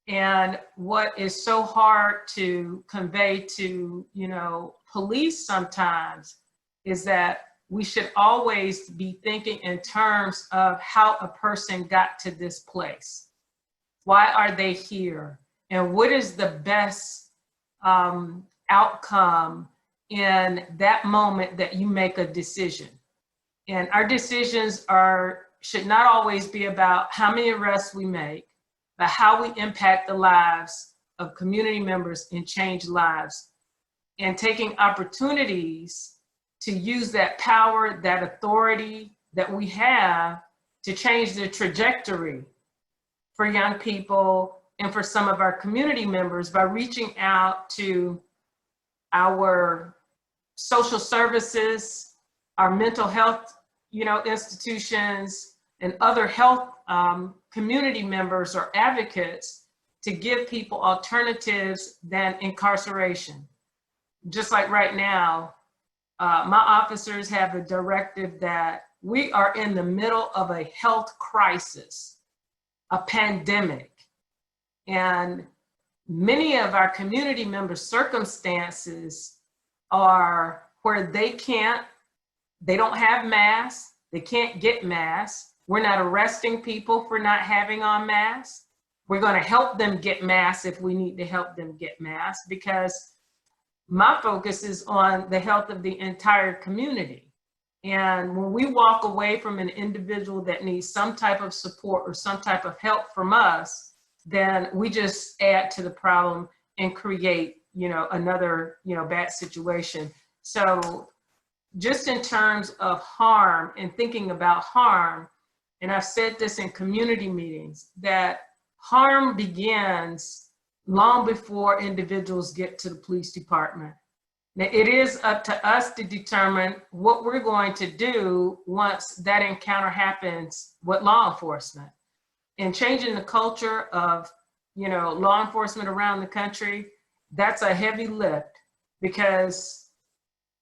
C: And what is so hard to convey to, you know, police sometimes is that we should always be thinking in terms of how a person got to this place. Why are they here? And what is the best outcome in that moment that you make a decision? And our decisions should not always be about how many arrests we make, but how we impact the lives of community members and change lives, and taking opportunities to use that power, that authority that we have to change the trajectory for young people and for some of our community members by reaching out to our social services, our mental health, you know, institutions, and other health community members or advocates to give people alternatives than incarceration. Just like right now, my officers have a directive that we are in the middle of a health crisis, a pandemic, and many of our community members' circumstances are where they don't have masks, they can't get masks, We're not arresting people for not having on masks. We're going to help them get masks if we need to help them get masks, because my focus is on the health of the entire community. And when we walk away from an individual that needs some type of support or some type of help from us, then we just add to the problem and create, another, bad situation. So just in terms of harm and thinking about harm, and I've said this in community meetings, that harm begins long before individuals get to the police department. Now, it is up to us to determine what we're going to do once that encounter happens with law enforcement. And changing the culture of, law enforcement around the country, that's a heavy lift, because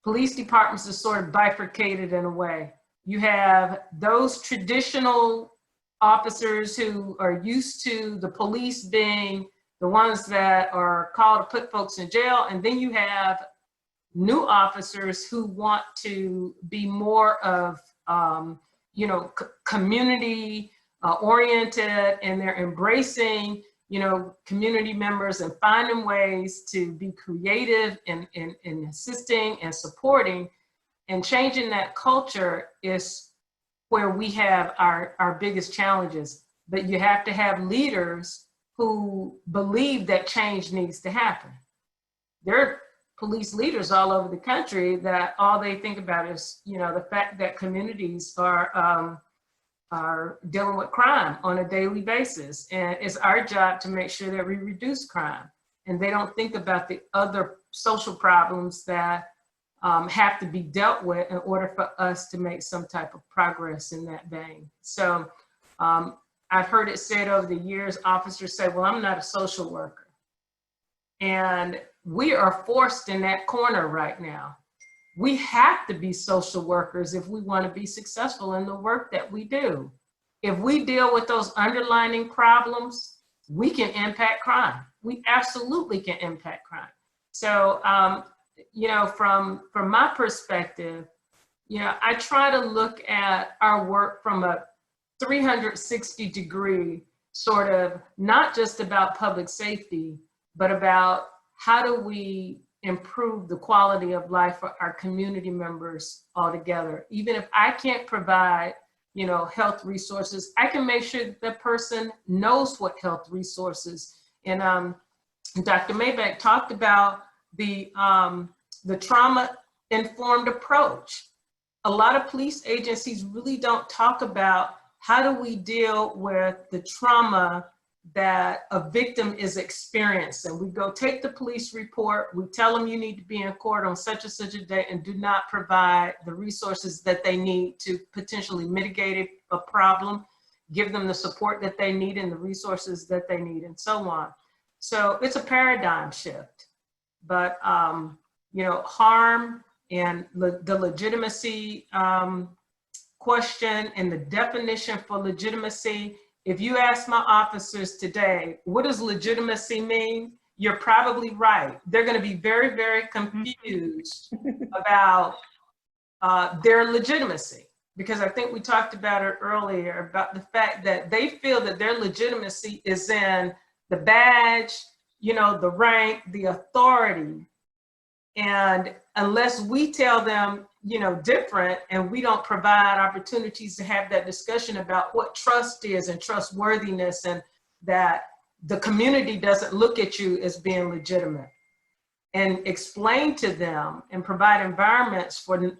C: police departments are sort of bifurcated in a way. You have those traditional officers who are used to the police being the ones that are called to put folks in jail. And then you have new officers who want to be more of, community oriented, and they're embracing, community members and finding ways to be creative in assisting and supporting. And changing that culture is where we have our biggest challenges. But you have to have leaders who believe that change needs to happen. There are police leaders all over the country that all they think about is, the fact that communities are dealing with crime on a daily basis. And it's our job to make sure that we reduce crime. And they don't think about the other social problems that have to be dealt with in order for us to make some type of progress in that vein. So I've heard it said over the years, officers say, well, I'm not a social worker. And we are forced in that corner right now. We have to be social workers if we want to be successful in the work that we do. If we deal with those underlying problems, we can impact crime. We absolutely can impact crime. So, from my perspective, I try to look at our work from a 360-degree sort of, not just about public safety, but about how do we improve the quality of life for our community members altogether. Even if I can't provide, health resources, I can make sure that the person knows what health resources. And Dr. Maybank talked about the trauma-informed approach. A lot of police agencies really don't talk about how do we deal with the trauma that a victim is experiencing. We go take the police report, we tell them you need to be in court on such and such a day, and do not provide the resources that they need to potentially mitigate a problem, give them the support that they need and the resources that they need, and so on. So it's a paradigm shift. But harm and the legitimacy question and the definition for legitimacy, if you ask my officers today, what does legitimacy mean? You're probably right. They're going to be very, very confused about their legitimacy, because I think we talked about it earlier, about the fact that they feel that their legitimacy is in the badge, the rank, the authority. And unless we tell them, different, and we don't provide opportunities to have that discussion about what trust is and trustworthiness, and that the community doesn't look at you as being legitimate, and explain to them and provide environments for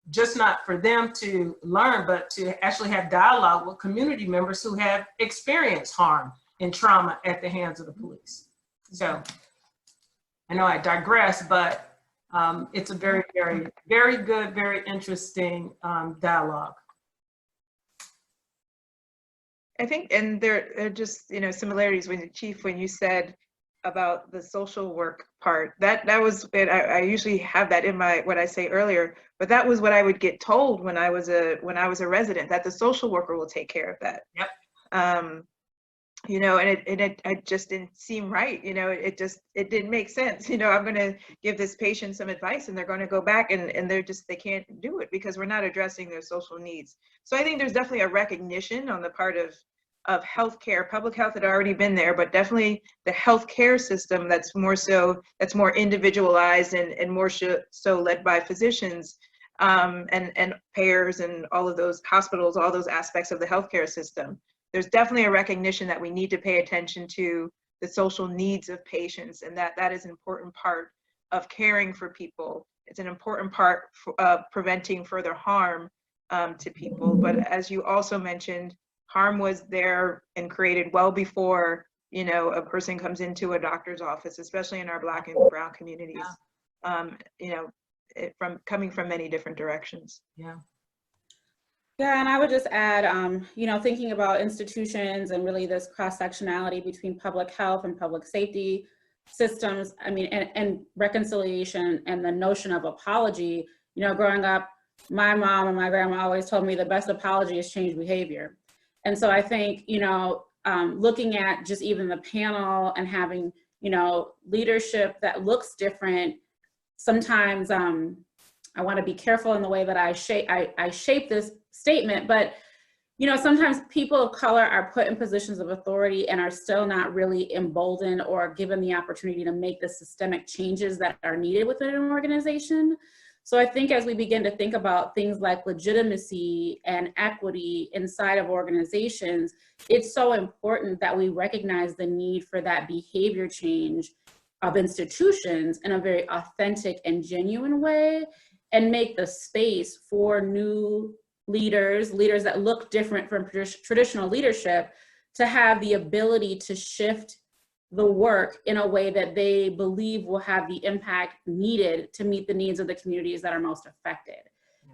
C: just not for them to learn, but to actually have dialogue with community members who have experienced harm and trauma at the hands of the police. So I know I digress, but it's a very, very, very good, very interesting dialogue.
E: I think, and there are just, similarities when you said about the social work part, that was, I usually have that in what I say earlier, but that was what I would get told when I was a resident, that the social worker will take care of that.
C: Yep.
E: you know, and it just didn't seem right. You know, it didn't make sense. You know, I'm going to give this patient some advice and they're going to go back and they can't do it because we're not addressing their social needs. So I think there's definitely a recognition on the part of healthcare. Public health had already been there, but definitely the healthcare system that's more individualized and more so led by physicians and payers and all of those hospitals, all those aspects of the healthcare system. There's definitely a recognition that we need to pay attention to the social needs of patients, and that is an important part of caring for people. It's an important part of preventing further harm to people. But as you also mentioned, harm was there and created well before, you know, a person comes into a doctor's office, especially in our Black and brown communities, you know, coming from many different directions.
C: Yeah.
D: Yeah, and I would just add, you know, thinking about institutions and really this cross-sectionality between public health and public safety systems, I mean, and reconciliation and the notion of apology. You know, growing up, my mom and my grandma always told me the best apology is change behavior. And so I think, you know, looking at just even the panel and having, you know, leadership that looks different, sometimes I want to be careful in the way that I shape this statement, but you know, sometimes people of color are put in positions of authority and are still not really emboldened or given the opportunity to make the systemic changes that are needed within an organization. So I think as we begin to think about things like legitimacy and equity inside of organizations, it's so important that we recognize the need for that behavior change of institutions in a very authentic and genuine way, and make the space for new leaders that look different from traditional leadership, to have the ability to shift the work in a way that they believe will have the impact needed to meet the needs of the communities that are most affected.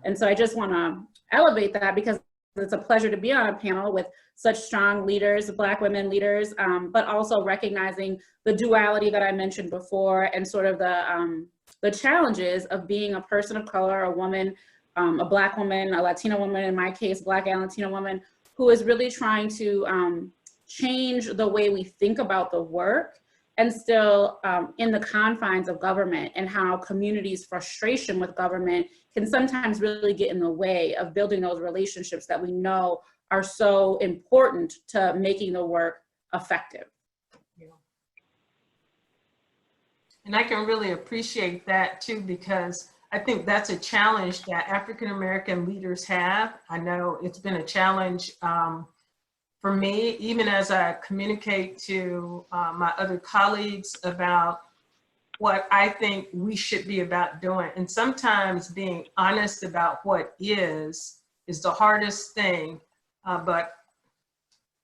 D: And so I just want to elevate that, because it's a pleasure to be on a panel with such strong leaders, Black women leaders, but also recognizing the duality that I mentioned before, and sort of the challenges of being a person of color, a woman, a Black woman, a Latina woman, in my case, Black and Latina woman, who is really trying to change the way we think about the work, and still in the confines of government, and how communities' frustration with government can sometimes really get in the way of building those relationships that we know are so important to making the work effective.
C: Yeah. And I can really appreciate that too, because I think that's a challenge that African-American leaders have. I know it's been a challenge for me, even as I communicate to my other colleagues about what I think we should be about doing. And sometimes being honest about what is the hardest thing. But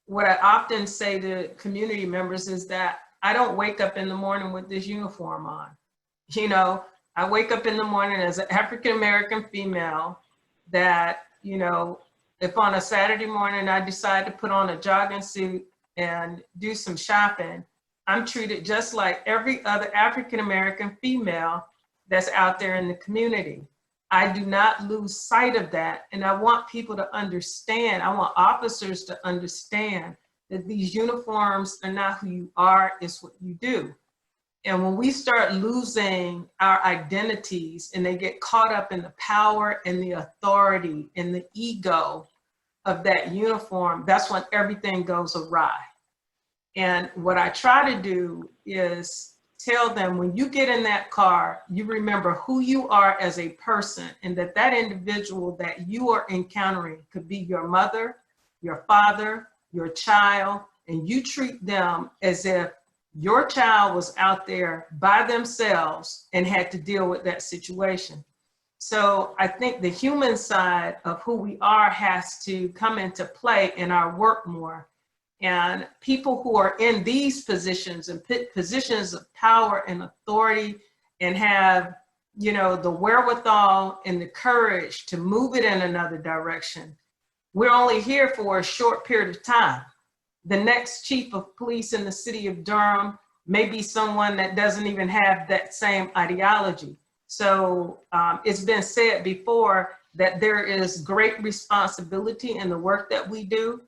C: what I often say to community members is that I don't wake up in the morning with this uniform on. You know, I wake up in the morning as an African-American female that, you know, if on a Saturday morning I decide to put on a jogging suit and do some shopping, I'm treated just like every other African-American female that's out there in the community. I do not lose sight of that. And I want people to understand, I want officers to understand that these uniforms are not who you are, it's what you do. And when we start losing our identities and they get caught up in the power and the authority and the ego of that uniform, that's when everything goes awry. And what I try to do is tell them, when you get in that car, you remember who you are as a person, and that that individual that you are encountering could be your mother, your father, your child, and you treat them as if your child was out there by themselves and had to deal with that situation. So I think the human side of who we are has to come into play in our work more. And people who are in these positions and positions of power and authority and have, you know, the wherewithal and the courage to move it in another direction, we're only here for a short period of time. The next chief of police in the city of Durham may be someone that doesn't even have that same ideology. So it's been said before that there is great responsibility in the work that we do.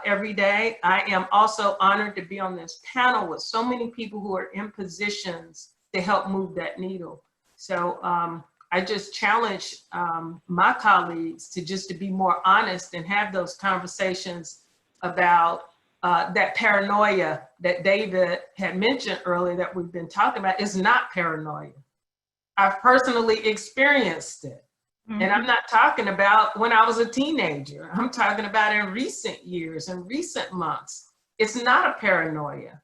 C: every day. I am also honored to be on this panel with so many people who are in positions to help move that needle. So I just challenge my colleagues to be more honest and have those conversations about that paranoia that David had mentioned earlier that we've been talking about is not paranoia. I've personally experienced it. Mm-hmm. And I'm not talking about when I was a teenager. I'm talking about in recent years and recent months. It's not a paranoia.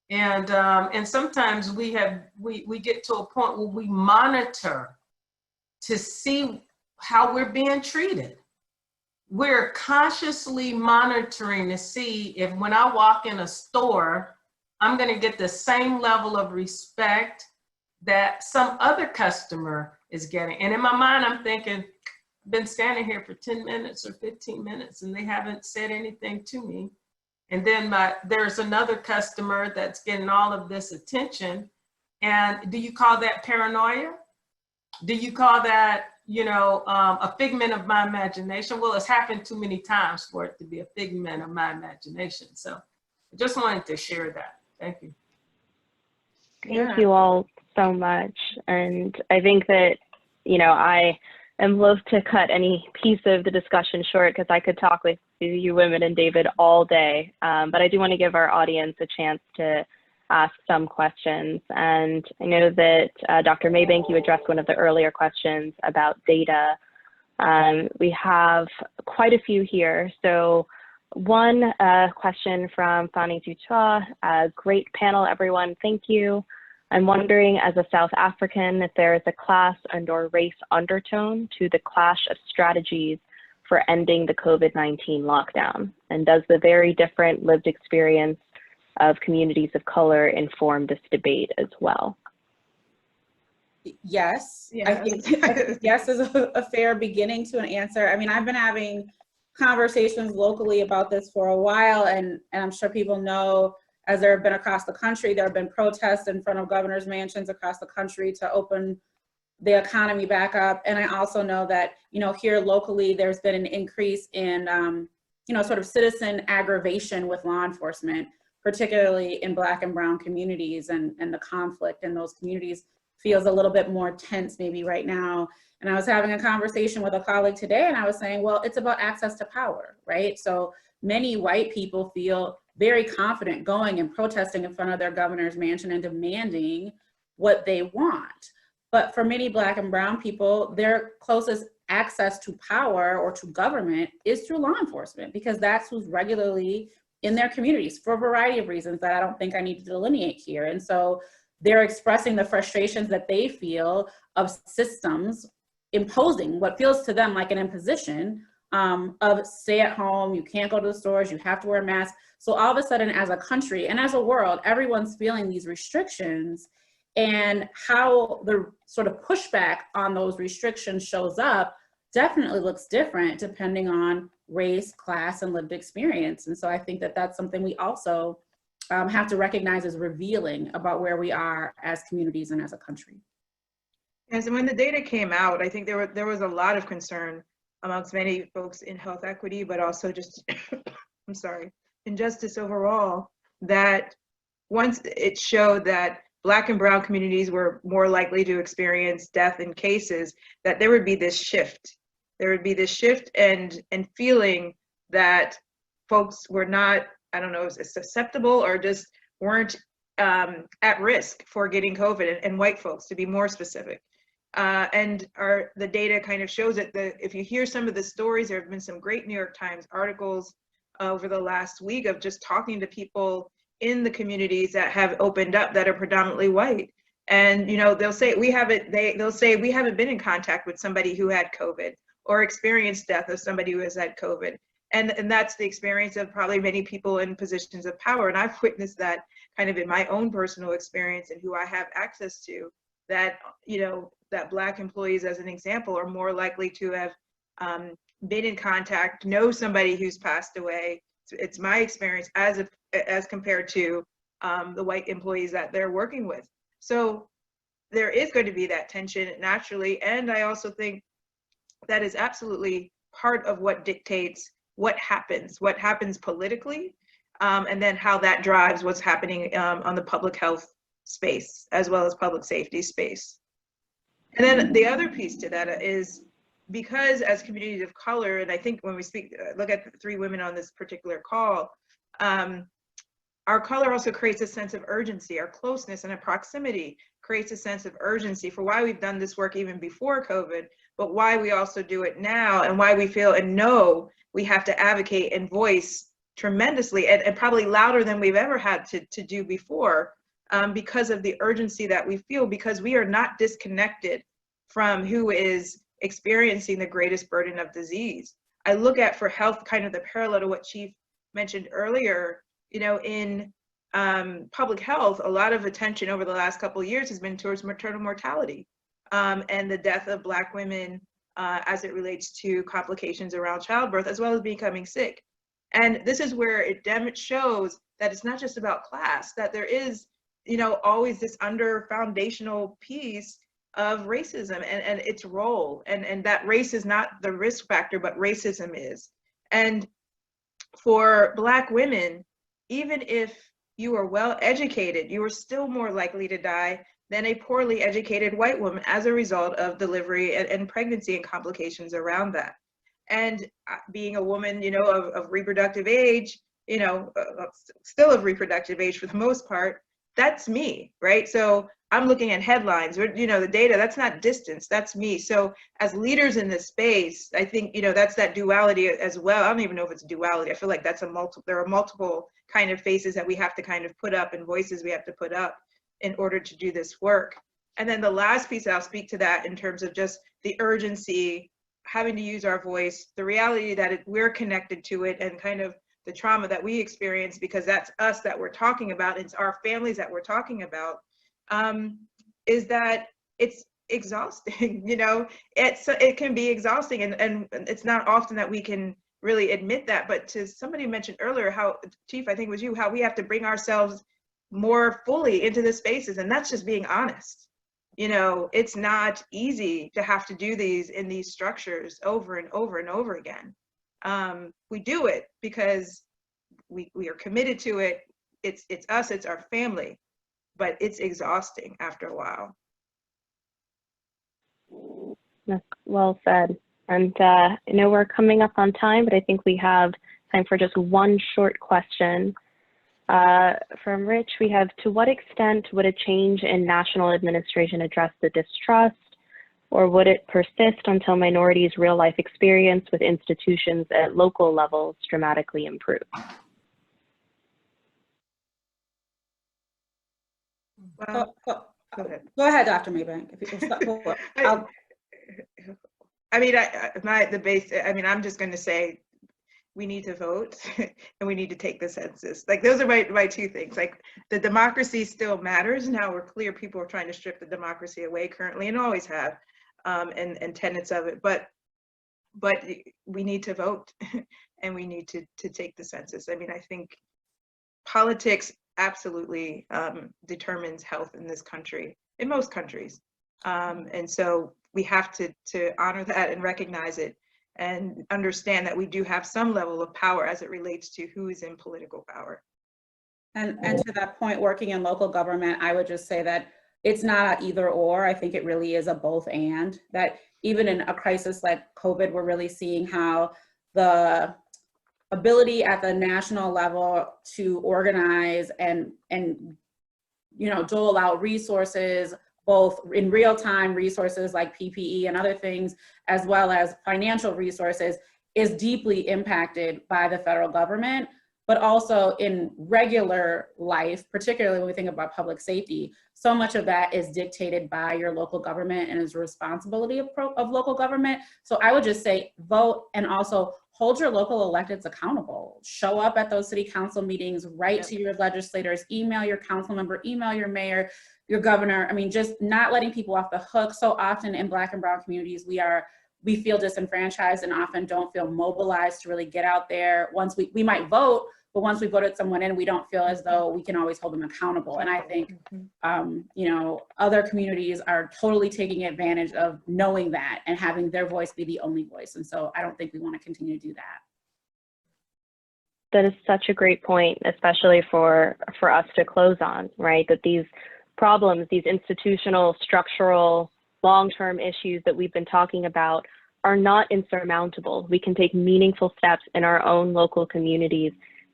C: And sometimes we get to a point where we monitor to see how we're being treated. We're consciously monitoring to see if when I walk in a store, I'm going to get the same level of respect that some other customer is getting. And in my mind, I'm thinking, I've been standing here for 10 minutes or 15 minutes and they haven't said anything to me. And then there's another customer that's getting all of this attention. And do you call that paranoia? Do you call that, a figment of my imagination? Well, it's happened too many times for it to be a figment of my imagination. So I just wanted to share that. Thank you.
A: Thank you all so much. And I think that, I am loath to cut any piece of the discussion short because I could talk with you women and David all day. But I do want to give our audience a chance to ask some questions. And I know that Dr. Maybank, you addressed one of the earlier questions about data. We have quite a few here. So one question from Fanny Dutois, great panel, everyone, thank you. I'm wondering, as a South African, if there is a class and/or race undertone to the clash of strategies for ending the COVID-19 lockdown? And does the very different lived experience of communities of color inform this debate as well?
D: Yes, I think yes is a fair beginning to an answer. I mean, I've been having conversations locally about this for a while, and I'm sure people know, as there have been across the country, there have been protests in front of governors' mansions across the country to open the economy back up. And I also know that, here locally, there's been an increase in, sort of citizen aggravation with law enforcement, particularly in Black and Brown communities, and the conflict in those communities feels a little bit more tense maybe right now. And I was having a conversation with a colleague today, and I was saying, well, it's about access to power, right? So many white people feel very confident going and protesting in front of their governor's mansion and demanding what they want. But for many Black and Brown people, their closest access to power or to government is through law enforcement, because that's who's regularly in their communities for a variety of reasons that I don't think I need to delineate here. And so they're expressing the frustrations that they feel of systems imposing what feels to them like an imposition of stay at home, you can't go to the stores, you have to wear a mask. So all of a sudden, as a country and as a world, everyone's feeling these restrictions, and how the sort of pushback on those restrictions shows up definitely looks different depending on race, class, and lived experience. And so I think that that's something we also have to recognize as revealing about where we are as communities and as a country.
E: Yes, and when the data came out, I think there was a lot of concern amongst many folks in health equity, but also just, I'm sorry, injustice overall, that once it showed that Black and Brown communities were more likely to experience death in cases, that there would be this shift. There would be this shift and feeling that folks were not, I don't know, susceptible or just weren't at risk for getting COVID, and white folks, to be more specific. And the data kind of shows it. If you hear some of the stories, there have been some great New York Times articles over the last week of just talking to people in the communities that have opened up that are predominantly white. And they'll say we haven't been in contact with somebody who had COVID or experienced death of somebody who has had COVID. And that's the experience of probably many people in positions of power. And I've witnessed that kind of in my own personal experience and who I have access to, that, that Black employees, as an example, are more likely to have been in contact, know somebody who's passed away. It's my experience as compared to the white employees that they're working with. So there is going to be that tension naturally. And I also think that is absolutely part of what dictates what happens politically, and then how that drives what's happening on the public health space as well as public safety space. And then the other piece to that is, because as communities of color, and I think when we look at the 3 women on this particular call, our color also creates a sense of urgency. Our closeness and our proximity creates a sense of urgency for why we've done this work even before COVID, but why we also do it now, and why we feel and know we have to advocate and voice tremendously, and probably louder than we've ever had to do before, because of the urgency that we feel, because we are not disconnected from who is experiencing the greatest burden of disease. I look at, for health, kind of the parallel to what Chief mentioned earlier. You know, in public health, a lot of attention over the last couple of years has been towards maternal mortality, and the death of Black women as it relates to complications around childbirth, as well as becoming sick. And this is where it shows that it's not just about class, that there is, you know, always this under foundational piece of racism and its role, and that race is not the risk factor, but racism is. And for Black women, even if you are well educated, you are still more likely to die than a poorly educated white woman as a result of delivery and pregnancy and complications around that. And being a woman, you know, of reproductive age, you know, still of reproductive age for the most part, that's me, right? So I'm looking at headlines, you know, the data, that's not distance, that's me. So as leaders in this space, I think, you know, that's that duality as well. I don't even know if it's duality. I feel like that's there are multiple kind of faces that we have to kind of put up, and voices we have to put up in order to do this work. And then the last piece, I'll speak to that in terms of just the urgency, having to use our voice, the reality that we're connected to it, and kind of the trauma that we experience, because that's us that we're talking about, it's our families that we're talking about, is that it's exhausting. You know, it can be exhausting, and it's not often that we can really admit that. But to somebody mentioned earlier, how, Chief, I think it was you, how we have to bring ourselves more fully into the spaces, and that's just being honest. You know, it's not easy to have to do these in these structures over and over and over again. We do it because we are committed to it. It's us, it's our family, but it's exhausting after a while.
A: That's well said. And I know we're coming up on time, but I think we have time for just one short question. From Rich, we have, to what extent would a change in national administration address the distrust, or would it persist until minorities' real-life experience with institutions at local levels dramatically improve?
E: Well, go ahead.
D: Go ahead, Dr. Maybank. If you
E: I mean, I'm just going to say we need to vote and we need to take the census. Like, those are my 2 things. Like, the democracy still matters. Now we're clear people are trying to strip the democracy away currently, and always have, and tenets of it. But we need to vote and we need to take the census. I mean, I think politics absolutely determines health in this country, in most countries. And so we have to honor that and recognize it, and understand that we do have some level of power as it relates to who is in political power.
D: And to that point, working in local government, I would just say that it's not an either or. I think it really is a both and. That even in a crisis like COVID, we're really seeing how the ability at the national level to organize and you know, dole out resources, both in real time resources like PPE and other things, as well as financial resources, is deeply impacted by the federal government. But also in regular life, particularly when we think about public safety, so much of that is dictated by your local government and is a responsibility of local government. So I would just say vote, and also hold your local electeds accountable. Show up at those city council meetings, write to your legislators, email your council member, email your mayor, your governor. I mean, just not letting people off the hook. So often in Black and brown communities, we feel disenfranchised and often don't feel mobilized to really get out there. Once we might vote, but once we voted someone in, we don't feel as though we can always hold them accountable. And I think, you know, other communities are totally taking advantage of knowing that and having their voice be the only voice. And so I don't think we want to continue to do that.
A: that is such a great point, especially for us to close on, right? That these problems, these institutional, structural, long-term issues that we've been talking about are not insurmountable. We can take meaningful steps in our own local communities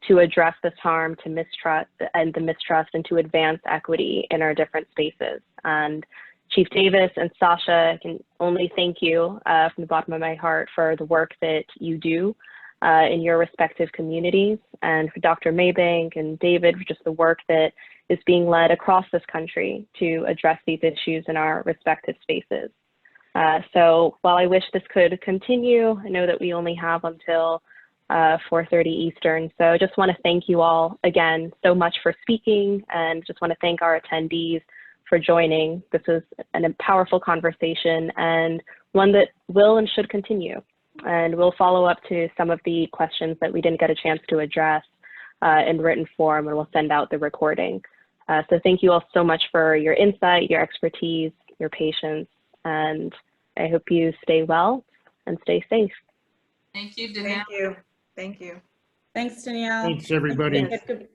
A: to address this harm, to mistrust and to advance equity in our different spaces. And Chief Davis and Sasha, I can only thank you from the bottom of my heart for the work that you do in your respective communities, and for Dr. Maybank and David for just the work that is being led across this country to address these issues in our respective spaces. So while I wish this could continue, I know that we only have until 4:30 Eastern. So I just want to thank you all again so much for speaking, and just want to thank our attendees for joining. This was a powerful conversation, and one that will and should continue. And we'll follow up to some of the questions that we didn't get a chance to address in written form, and we'll send out the recording. So thank you all so much for your insight, your expertise, your patience, and I hope you stay well and stay safe.
C: Thank you, Danneile.
E: Thank you. Thank you.
D: Thanks, Danneile.
B: Thanks, everybody.
D: It could